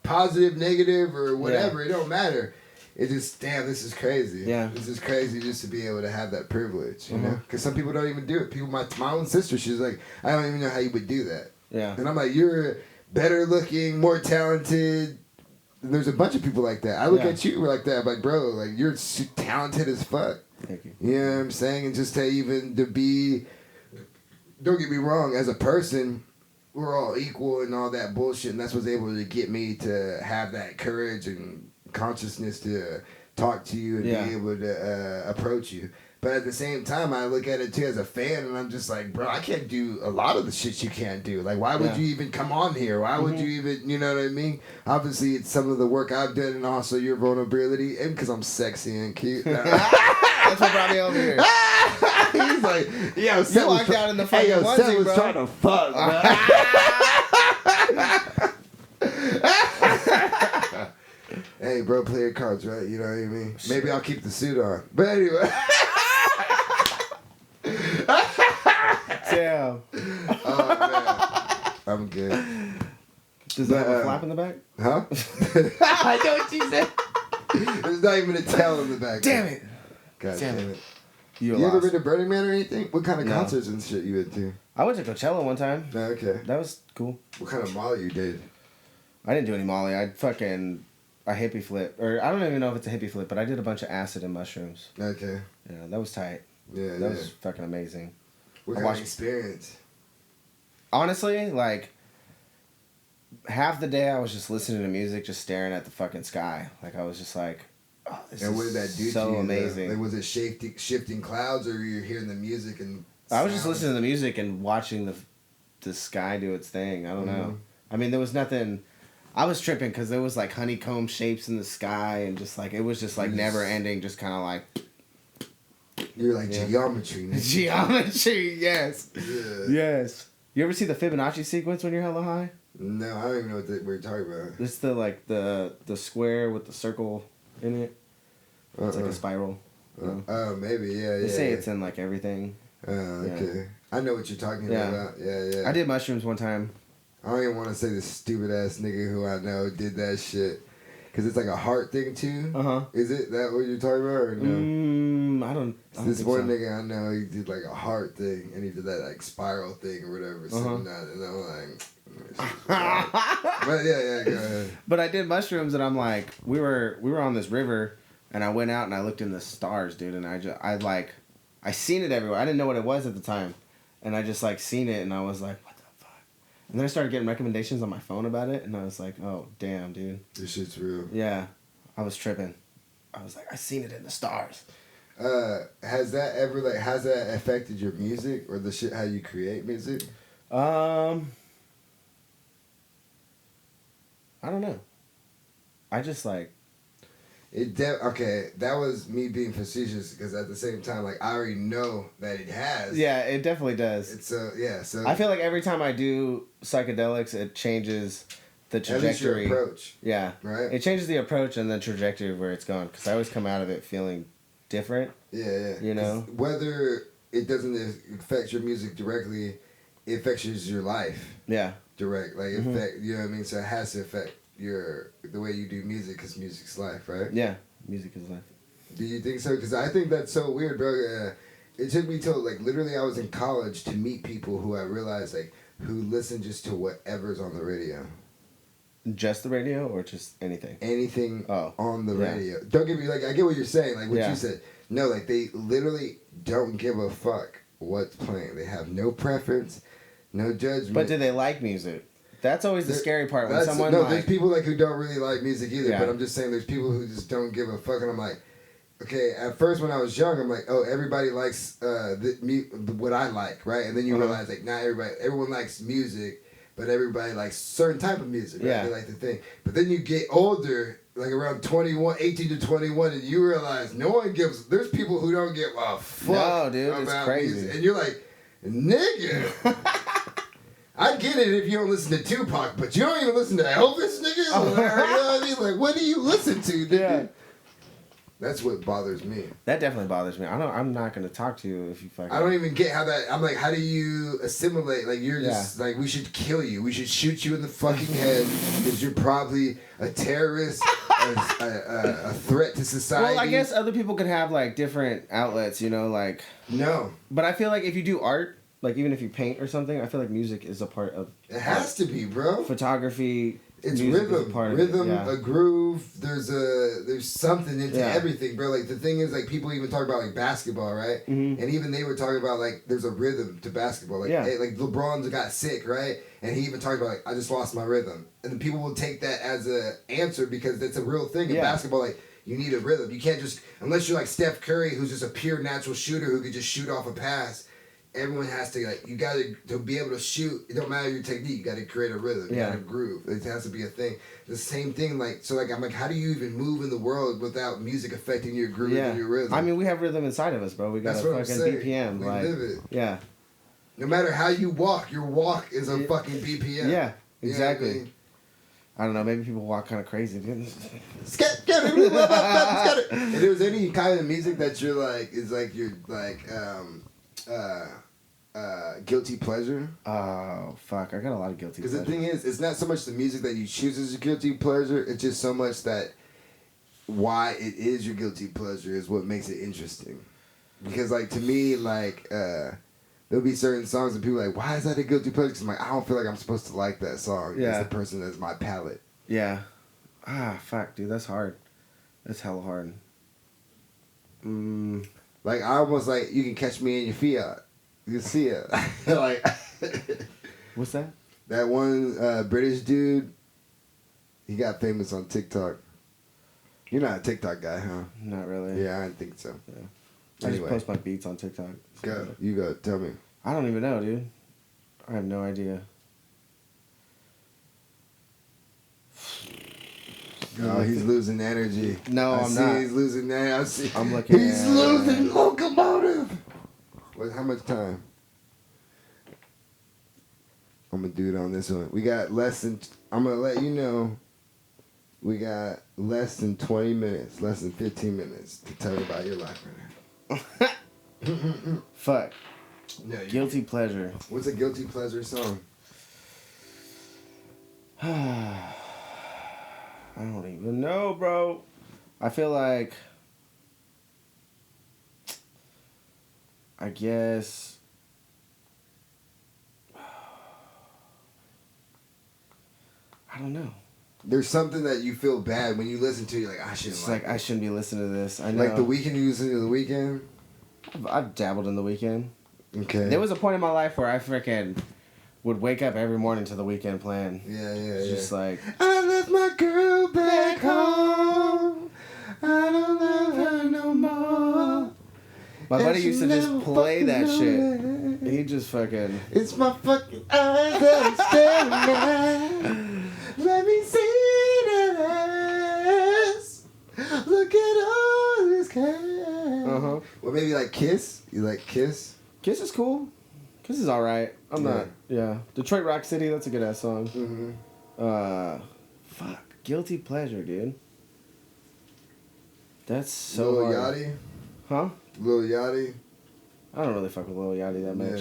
positive, negative, or whatever, it don't matter. It just, damn, this is crazy. Yeah, this is crazy just to be able to have that privilege, you know? Because some people don't even do it. People, my own sister, she's like, I don't even know how you would do that. Yeah. And I'm like, you're better looking, more talented. There's a bunch of people like that. I look at you like that. I'm like, bro, like you're talented as fuck. Thank you. You know what I'm saying? And just to be, don't get me wrong, as a person, we're all equal and all that bullshit. And that's what's able to get me to have that courage and consciousness to talk to you and be able to approach you. But at the same time, I look at it too as a fan, and I'm just like, bro, I can't do a lot of the shit you can't do. Like, why would you even come on here? Why would you even, you know what I mean? Obviously, it's some of the work I've done, and also your vulnerability, and because I'm sexy and cute. That's what brought me over here. He's like, yo, Seth you walked out in the fucking onesie, Seth was bro. trying to fuck, bro. Hey, bro, play your cards, right? You know what I mean? Maybe I'll keep the suit on. But anyway. Damn. Oh, man. I'm good. Does it have a flap in the back? Huh? I know what you said. There's not even a tail in the back. Damn it. God damn it. You ever been to Burning Man or anything? What kind of concerts and shit you into? I went to Coachella one time. Oh, okay. That was cool. What kind of Molly you did? I didn't do any Molly. I hippie flip. Or I don't even know if it's a hippie flip, but I did a bunch of acid and mushrooms. Okay. Yeah, that was tight. Yeah, That was fucking amazing. What kind of experience? Honestly, like, half the day I was just listening to music, just staring at the fucking sky. Like, I was just like, oh, this and is what did that do so to you? amazing. Like, was it shifting clouds, or were you hearing the music and I was just listening to the music and watching the sky do its thing. I don't know. I mean, there was nothing... I was tripping because there was, like, honeycomb shapes in the sky and just, like, it was just, like, never ending, just kind of like... You're like geometry. Geometry, yes. Yeah. Yes. You ever see the Fibonacci sequence when you're hella high? No, I don't even know what we're talking about. It's the, like, the square with the circle in it. It's like a spiral. You know? Oh, maybe, yeah, They say it's in, like, everything. Oh, okay. Yeah. I know what you're talking about. Yeah. I did mushrooms one time. I don't even want to say the stupid ass nigga who I know did that shit. Because it's like a heart thing too. Uh-huh. Is it that what you're talking about or no? I don't This think one so. nigga I know, he did like a heart thing and he did that like spiral thing or whatever. So and I'm like, but yeah, go ahead. But I did mushrooms and I'm like, we were on this river and I went out and I looked in the stars, dude, and I seen it everywhere. I didn't know what it was at the time. And I just like seen it and I was like, what the fuck? And then I started getting recommendations on my phone about it and I was like, oh, damn, dude. This shit's real. Yeah. I was tripping. I was like, I seen it in the stars. Has that affected your music or the shit how you create music? I don't know. I just like... Okay, that was me being facetious because at the same time, like, I already know that it has. Yeah, it definitely does. It's so... I feel like every time I do psychedelics, it changes the trajectory. At least your approach. Yeah. Right? It changes the approach and the trajectory of where it's going because I always come out of it feeling different. Yeah. You know? Whether it doesn't affect your music directly, it affects your life. Yeah. Direct. Like, you know what I mean? So it has to affect the way you do music because music's life, right? Yeah, music is life. Do you think so? Because I think that's so weird, bro. It took me till like literally I was in college to meet people who I realized like who listen just to whatever's on the radio. Just the radio or just anything? Anything on the radio. Don't get me like I get what you're saying, like what you said. No, like they literally don't give a fuck what's playing. They have no preference, no judgment. But do they like music? That's always the scary part when someone there's people like who don't really like music either. Yeah. But I'm just saying there's people who just don't give a fuck, and I'm like, okay. At first when I was young, I'm like, oh, everybody likes what I like, right? And then you realize like not everyone likes music, but everybody likes certain type of music, right? Yeah. They like the thing. But then you get older, like around 18 to 21, and you realize there's people who don't give a fuck. No, dude, it's crazy. Music. And you're like, nigga. I get it if you don't listen to Tupac, but you don't even listen to Elvis, nigga? You know what I mean? Like, what do you listen to, nigga? Yeah. That's what bothers me. That definitely bothers me. I'm not going to talk to you if you fucking... I don't even get how that... I'm like, how do you assimilate? Like, you're just... Like, we should kill you. We should shoot you in the fucking head because you're probably a terrorist, a threat to society. Well, I guess other people could have, like, different outlets, you know, like... No. But I feel like if you do art... Like, even if you paint or something, I feel like music is a part of... It has to be, bro. Photography, it's rhythm. A groove. There's something into everything, bro. Like, the thing is, like, people even talk about, like, basketball, right? Mm-hmm. And even they were talking about, like, there's a rhythm to basketball. Like, like LeBron got sick, right? And he even talked about, like, I just lost my rhythm. And then people will take that as a answer because that's a real thing in basketball. Like, you need a rhythm. You can't just... Unless you're, like, Steph Curry, who's just a pure natural shooter who could just shoot off a pass... Everyone has to, like, you got to be able to shoot. It don't matter your technique. You got to create a rhythm. You got to groove. It has to be a thing. The same thing, like, so, like, I'm like, how do you even move in the world without music affecting your groove and your rhythm? I mean, we have rhythm inside of us, bro. We got a fucking BPM. We live it. Yeah. No matter how you walk, your walk is a fucking BPM. Yeah, exactly. You know what I mean? I don't know, maybe people walk kind of crazy. If there's any kind of music that you're like, is like, you're like, guilty pleasure? Oh, fuck. I got a lot of guilty pleasure. Because the thing is, it's not so much the music that you choose as a guilty pleasure, it's just so much that why it is your guilty pleasure is what makes it interesting. Because, like, to me, like, there'll be certain songs and people are like, why is that a guilty pleasure? Because I'm like, I don't feel like I'm supposed to like that song. Yeah. It's the person that's my palate. Yeah. Ah, fuck, dude. That's hard. That's hella hard. Like, I almost like, you can catch me in your Fiat. You can see it. Like, what's that? That one British dude, he got famous on TikTok. You're not a TikTok guy, huh? Not really. Yeah, I didn't think so. Yeah. Anyway. I just post my beats on TikTok. Go. You go. Tell me. I don't even know, dude. I have no idea. Oh, he's losing energy. No, I'm not. He's losing energy. I'm looking He's losing locomotive. Wait, how much time? I'm going to do it on this one. We got less than... I'm going to let you know... We got less than 20 minutes, less than 15 minutes to tell you about your life right now. Fuck. No, guilty pleasure. What's a guilty pleasure song? I don't even know, bro. I feel like... I guess... I don't know. There's something that you feel bad when you listen to. You're like, I shouldn't. It's like I shouldn't be listening to this. I know. Like The Weeknd. You listen to The Weeknd. I've dabbled in The Weeknd. Okay. There was a point in my life where I freaking would wake up every morning to The Weeknd playing. Yeah. It's just like I left my girl back home. I don't love her no more. my buddy used to just play that shit. He just fucking. It's my fucking eyes that are staring at. Let me see that ass. Look at all this cash. Well, maybe like Kiss. You like Kiss? Kiss is cool. Kiss is alright. I'm not. Yeah. Detroit Rock City, that's a good ass song. Fuck. Guilty pleasure, dude. That's so Lil hard. Yachty? Huh? Lil Yachty? I don't really fuck with Lil Yachty that much.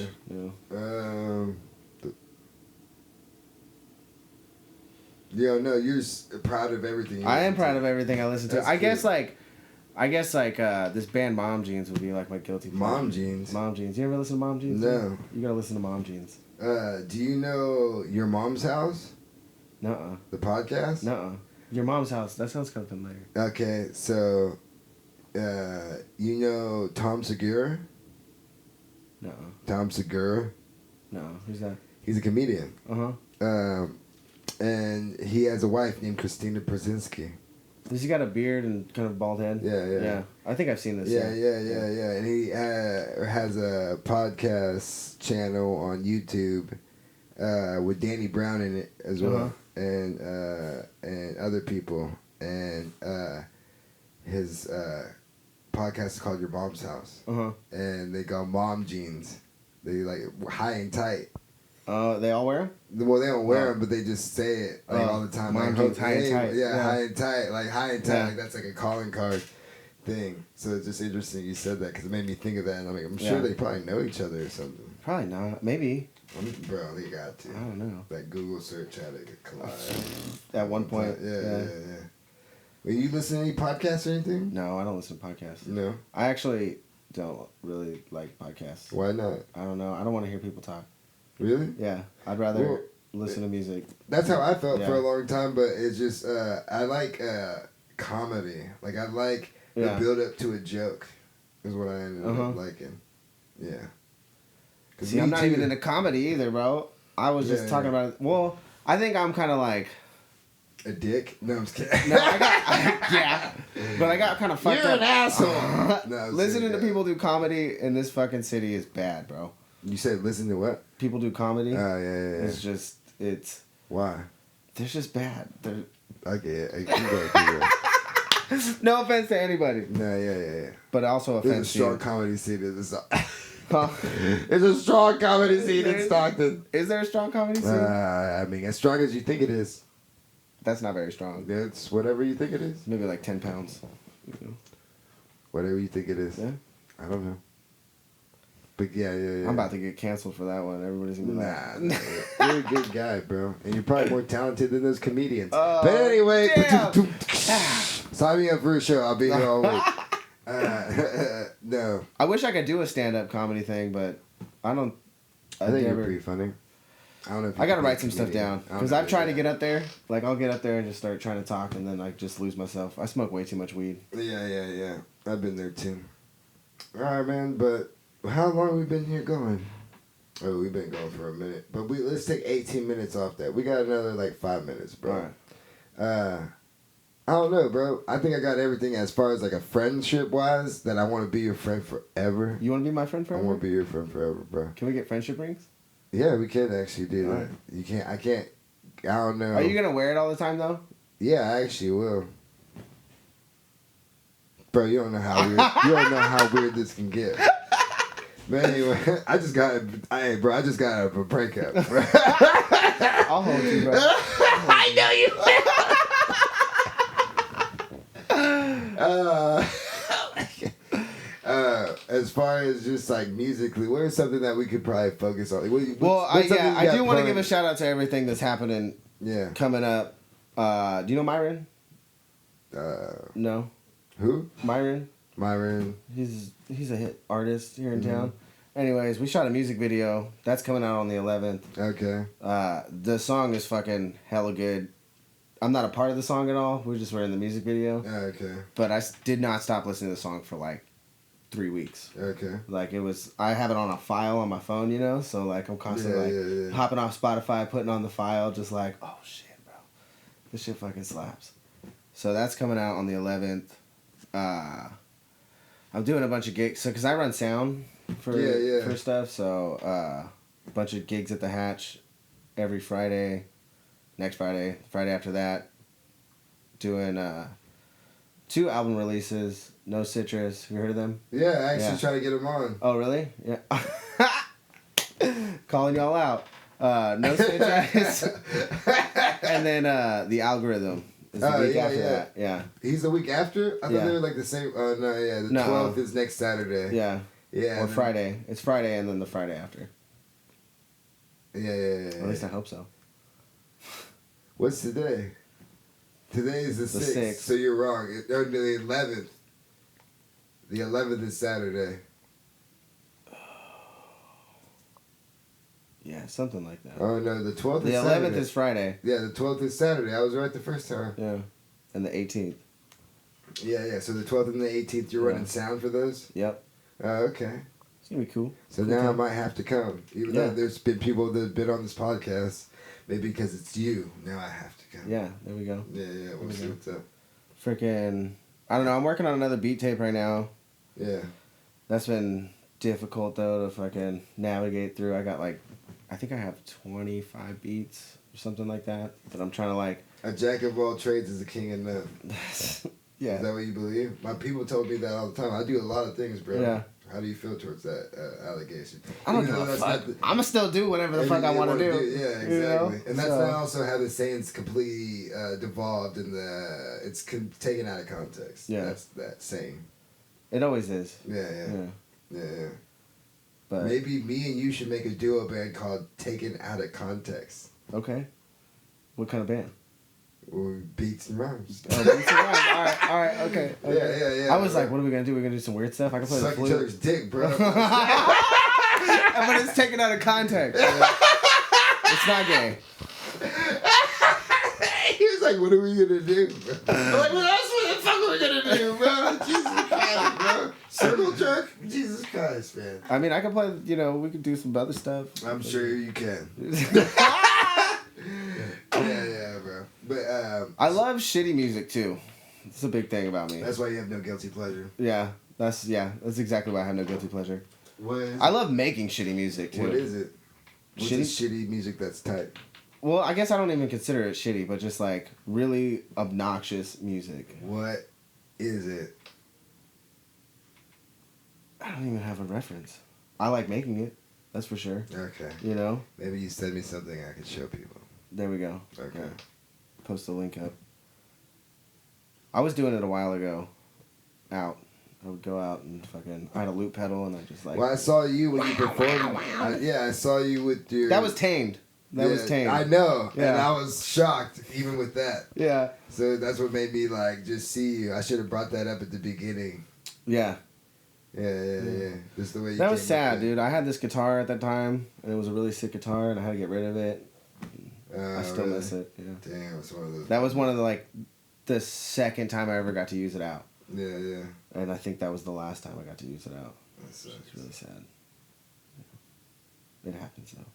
Yeah. No, you're proud of everything. I am proud of everything I listen to. That's I cool. guess this band Mom Jeans would be like my guilty pleasure. Mom Jeans? Mom Jeans. You ever listen to Mom Jeans? No. You gotta listen to Mom Jeans. Do you know Your Mom's House? Nuh-uh. The podcast? Nuh-uh. Your Mom's House. That sounds kind of familiar. Okay, so, you know Tom Segura? Nuh-uh. Tom Segura? No. Who's that? He's a comedian. Uh-huh. And he has a wife named Christina Brzezinski. Does he got a beard and kind of bald head? Yeah. I think I've seen this. Yeah. And he has a podcast channel on YouTube with Danny Brown in it as well, and other people. And his podcast is called Your Mom's House. And they go Mom Jeans. They like high and tight. They all wear them? Well, they don't wear them, but they just say it like all the time. Mom like, Jeans, high and tight. Yeah, high and tight. Like high and tight. Yeah. Like that's like a calling card thing. So it's just interesting you said that because it made me think of that. And I'm sure they probably know each other or something. Probably not. Maybe. Bro, they got to. I don't know. That Google search had to collide. At one point. Yeah. Well, you listen to any podcasts or anything? No, I don't listen to podcasts. No. I actually don't really like podcasts. Why not? I don't know. I don't want to hear people talk. Really? Yeah. I'd rather listen to music. That's how I felt for a long time, but it's just, I like comedy. Like, I like the build up to a joke, is what I ended up liking. Yeah. See, I'm not even into comedy either, bro. I was just talking about it. Well, I think I'm kind of like... A dick? No, I'm just kidding. No, but I got kind of fucked up. You're an asshole. No, listening to people do comedy in this fucking city is bad, bro. You said listen to what? People do comedy. Oh, yeah. It's just, Why? They're just bad. I get it. No offense to anybody. No, yeah. But also offense to There's a strong comedy scene in this. Huh? There's a strong comedy scene in Stockton. Is there a strong comedy scene? I mean, as strong as you think it is. That's not very strong. It's whatever you think it is. Maybe like 10 pounds. Whatever you think it is. Yeah. I don't know. But yeah. I'm about to get canceled for that one. Everybody's gonna be like, nah, you're a good guy, bro, and you're probably more talented than those comedians. But anyway, sign me up for a show. I'll be here all week. No. I wish I could do a stand-up comedy thing, but I don't. I think you're pretty funny. I don't know if I gotta write some stuff down because I've tried to get up there. Like I'll get up there and just start trying to talk, and then I just lose myself. I smoke way too much weed. Yeah. I've been there too. All right, man. But how long have we been here going? Oh, we've been going for a minute. But let's take 18 minutes off that. We got another like 5 minutes, bro. All right. I don't know, bro. I think I got everything as far as like a friendship wise that I want to be your friend forever. You want to be my friend forever? I want to be your friend forever, bro. Can we get friendship rings? Yeah, we can actually do that. Right. You can't. I can't. I don't know. Are you gonna wear it all the time though? Yeah, I actually will. Bro, you don't know how weird. You don't know how weird this can get. But anyway, I just got a breakup, bro. I'll hold you, bro. I know you will. As far as just like musically, what is something that we could probably focus on? I do want to give a shout out to everything that's happening. Yeah. Coming up. Do you know Myron? No. Who? Myron. He's a hit artist here in town. Anyways, we shot a music video. That's coming out on the 11th. Okay. The song is fucking hella good. I'm not a part of the song at all. We're in the music video. Okay. But I did not stop listening to the song for like 3 weeks. Okay. Like I have it on a file on my phone, you know? So like I'm constantly hopping off Spotify, putting on the file, just like, oh shit, bro. This shit fucking slaps. So that's coming out on the 11th. I'm doing a bunch of gigs. So, because I run sound for stuff. So, a bunch of gigs at the Hatch every Friday. Next Friday. Friday after that. Doing 2 album releases. No Citrus. Have you heard of them? Yeah, I actually try to get them on. Oh, really? Yeah. Calling y'all out. No Citrus. And then the Algorithm. Is the week after that. Yeah. He's the week after? I thought they were like the same. Oh, no, yeah. The 12th is next Saturday. Yeah. Yeah. Or Friday. It's Friday and then the Friday after. Yeah. At least I hope so. What's today? Today is the 6th. So you're wrong. The 11th. The 11th is Saturday. Yeah, something like that. Oh, no, the 12th is Saturday. The 11th is Friday. Yeah, the 12th is Saturday. I was right the first time. Yeah. And the 18th. Yeah. So the 12th and the 18th, you're running sound for those? Yep. Oh, okay. It's going to be cool. So now I might have to come. Even though there's been people that have been on this podcast, maybe because it's you, now I have to come. Yeah, there we go. Yeah, we'll see what's up. Freaking, I don't know, I'm working on another beat tape right now. Yeah. That's been difficult, though, to fucking navigate through. I think I have 25 beats or something like that I'm trying to like... A jack of all trades is a king of none. Yeah. Is that what you believe? My people told me that all the time. I do a lot of things, bro. Yeah. How do you feel towards that allegation? I don't give a fuck. I'm going to still do whatever the fuck I want to do. Yeah, exactly. You know? And that's not also how the saying's completely devolved in it's taken out of context. Yeah. That's that saying. It always is. Yeah. But maybe me and you should make a duo band called Taken Out of Context. Okay. What kind of band? Beats and rhymes. Oh, beats and rhymes. All right, okay. Yeah. I was like, what are we going to do? We're going to do some weird stuff? I can play the flute. Suck each other's dick, bro. But it's taken out of context. It's not gay. He was like, what are we going to do, bro? I'm like, what else the fuck are we going to do, bro? Jesus Christ, bro. Circle jerk? Jesus Christ, man. I mean, I can play, we could do some other stuff. I'm sure you can. Yeah, bro. But I love shitty music too. It's a big thing about me. That's why you have no guilty pleasure. Yeah, that's exactly why I have no guilty pleasure. What is I love making shitty music too. What is it? What's shitty music that's tight? Well, I guess I don't even consider it shitty, but just like really obnoxious music. What is it? I don't even have a reference. I like making it. That's for sure. Okay. Maybe you send me something I can show people. There we go. Okay. Yeah. Post the link up. I was doing it a while ago. Out. I would go out and I had a loop pedal and I just like. Well, I saw you when you performed. I saw you with your. That was Tamed. That was Tamed. I know, yeah. And I was shocked even with that. Yeah. So that's what made me like just see you. I should have brought that up at the beginning. Yeah. Yeah. Just the way you. That was sad, dude. I had this guitar at that time, and it was a really sick guitar, and I had to get rid of it. I still miss it. Yeah. Damn, it's one of those. That was one of the second time I ever got to use it out. Yeah. And I think that was the last time I got to use it out. It's really sad. It happens though.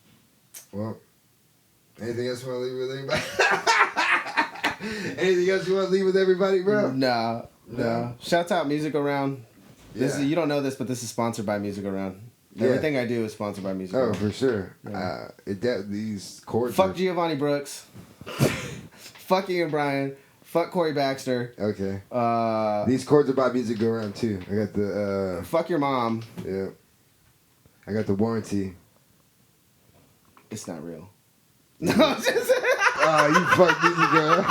Well, anything else you want to leave with anybody? Anything else you want to leave with everybody, bro? No. Shouts out Music Around. Yeah. You don't know this, but this is sponsored by Music Around. Everything I do is sponsored by Music Around. Oh, for sure. Yeah. These chords. Fuck Giovanni Brooks. Fuck Ian Bryan. Fuck Corey Baxter. Okay. These chords are by Music Around too. I got the. Fuck your mom. Yeah. I got the warranty. It's not real. No, just. You fuck Music Around.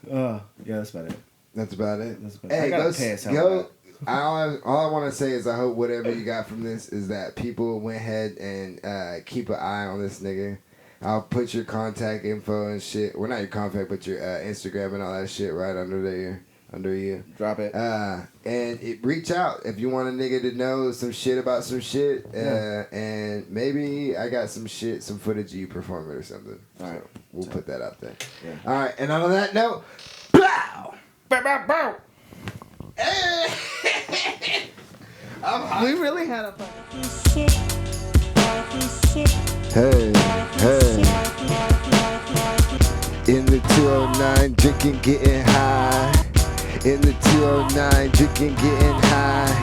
Yeah, that's about it. That's about it. Hey, go. All I want to say is I hope whatever you got from this is that people went ahead and keep an eye on this nigga. I'll put your contact info and shit. Well, not your contact, but your Instagram and all that shit right under you. Drop it. And reach out if you want a nigga to know some shit about some shit. And maybe I got some footage of you performing or something. All right. So we'll put that out there. Yeah. All right. And on that note, bow! Bow, bow, bow. We really had a fucking. Hey. In the 209, drinking, getting high. In the 209, drinking, getting high.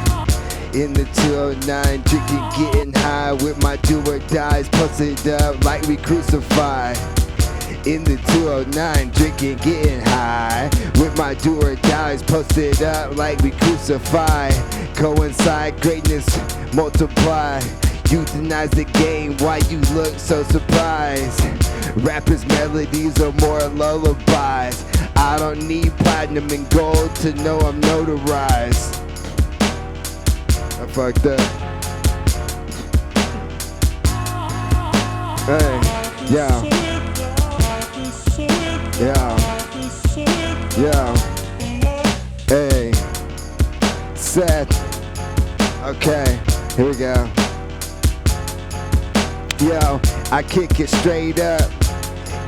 In the 209, drinking, getting high. With my do or dies, posted up like we crucified. In the 209, drinking, getting high. With my do or dies, posted up like we crucified. Coincide, greatness, multiply. Euthanize the game, why you look so surprised? Rappers' melodies are more lullabies. I don't need platinum and gold to know I'm notarized. I fucked up. Hey, yeah. Hey, Seth. Okay, here we go. Yo, I kick it straight up.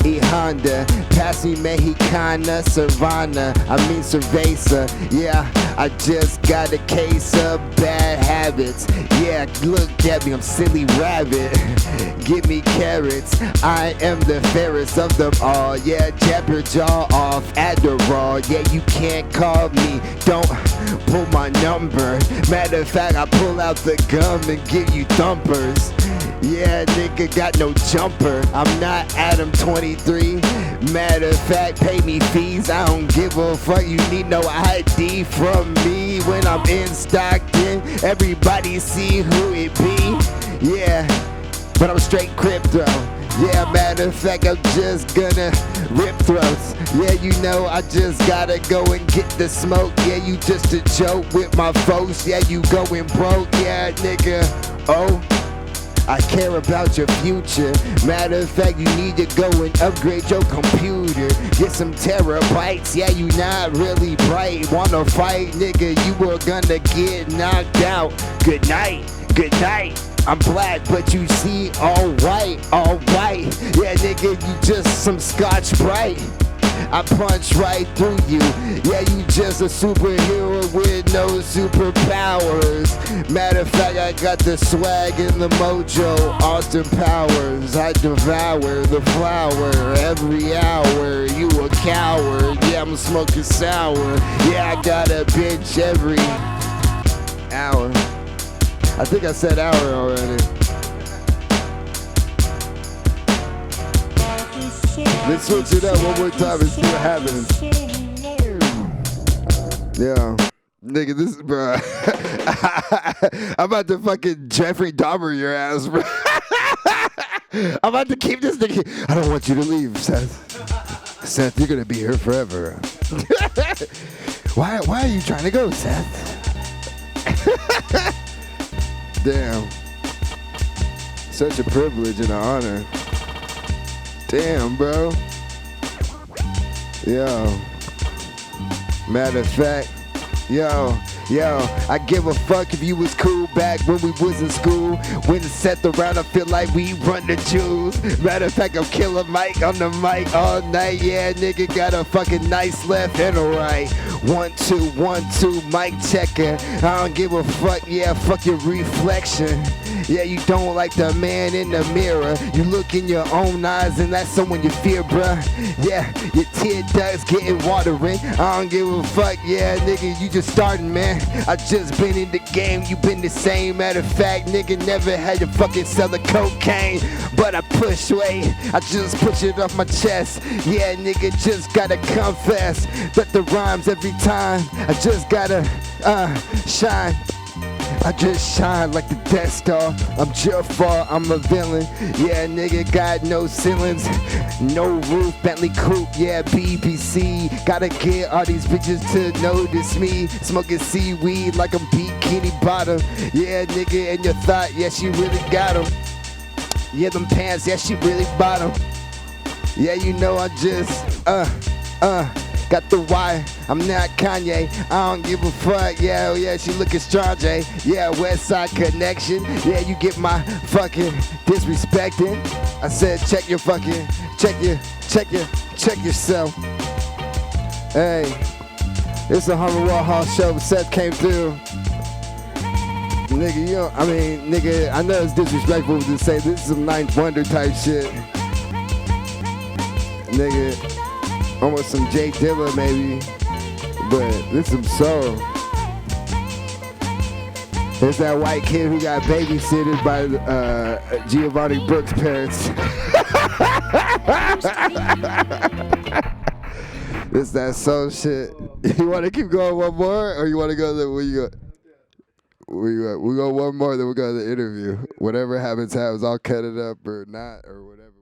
E Honda, pass me Mexicana, Cervana, Cerveza. Yeah, I just got a case of bad habits. Yeah, look at me, I'm silly rabbit. Give me carrots, I am the fairest of them all. Yeah, jab your jaw off, Adderall. Yeah, you can't call me, don't pull my number. Matter of fact, I pull out the gum and give you thumpers. Yeah, nigga got no jumper. I'm not Adam 23. Matter of fact, pay me fees. I don't give a fuck. You need no ID from me when I'm in Stockton. Everybody see who it be. Yeah, but I'm straight crypto. Yeah, matter of fact, I'm just gonna rip throats. Yeah, you know, I just gotta go and get the smoke. Yeah, you just a joke with my folks. Yeah, you going broke. Yeah, nigga. Oh, I care about your future. Matter of fact, you need to go and upgrade your computer. Get some terabytes, yeah, you not really bright. Wanna fight, nigga, you were gonna get knocked out. Good night, good night. I'm black, but you see all white, all white. Yeah, nigga, you just some Scotch Brite. I punch right through you. Yeah, you just a superhero with no superpowers. Matter of fact, I got the swag and the mojo. Austin Powers, I devour the flower every hour. You a coward, yeah, I'm smoking sour. Yeah, I got a bitch every hour. I think I said hour already. Let's switch it up one more time and see what happens. Yeah. Nigga, this is, bro. I'm about to fucking Jeffrey Dahmer your ass, bro. I'm about to keep this nigga. I don't want you to leave, Seth. Seth, you're gonna be here forever. Why are you trying to go, Seth? Damn. Such a privilege and an honor. Damn, bro. Yo. Matter of fact, yo, I give a fuck if you was cool back when we was in school. When it's set around, I feel like we run the jewels. Matter of fact, I'm Killer Mike on the mic all night. Yeah, nigga got a fucking nice left and a right. 1, 2, 1, 2, mic checker. I don't give a fuck, yeah, fuck your reflection. Yeah, you don't like the man in the mirror. You look in your own eyes and that's someone you fear, bruh. Yeah, your tear ducts getting watering. I don't give a fuck, yeah, nigga, you just starting, man. I just been in the game, you been the same. Matter of fact, nigga, never had to fucking sell the cocaine. But I push weight, I just push it off my chest. Yeah, nigga, just gotta confess that the rhymes every time. I just gotta shine. I just shine like the Death Star. I'm Jafar, I'm a villain. Yeah, nigga, got no ceilings, no roof, Bentley coupe, yeah, BBC. Gotta get all these bitches to notice me. Smoking seaweed like I'm Bikini Bottom. Yeah, nigga, and your thought, yeah, she really got 'em. Yeah, them pants, yeah, she really bought 'em. Yeah, you know I just, got the wire, I'm not Kanye, I don't give a fuck, yeah, she looking strong, Jay. Yeah, West Side Connection, yeah, you get my fucking disrespecting. I said check your fucking, check yourself. Hey, it's the Harmon Warhol Show, Seth came through. Nigga, nigga, I know it's disrespectful to say this is some Ninth Wonder type shit. Nigga. Almost some Jay Dilla maybe, but this is some soul. There's that white kid who got babysitted by Giovanni Brooks' parents. This that soul shit. You want to keep going one more, or you want to go there? Where you go? We go one more, then we go to the interview. Whatever happens, I'll cut it up or not or whatever.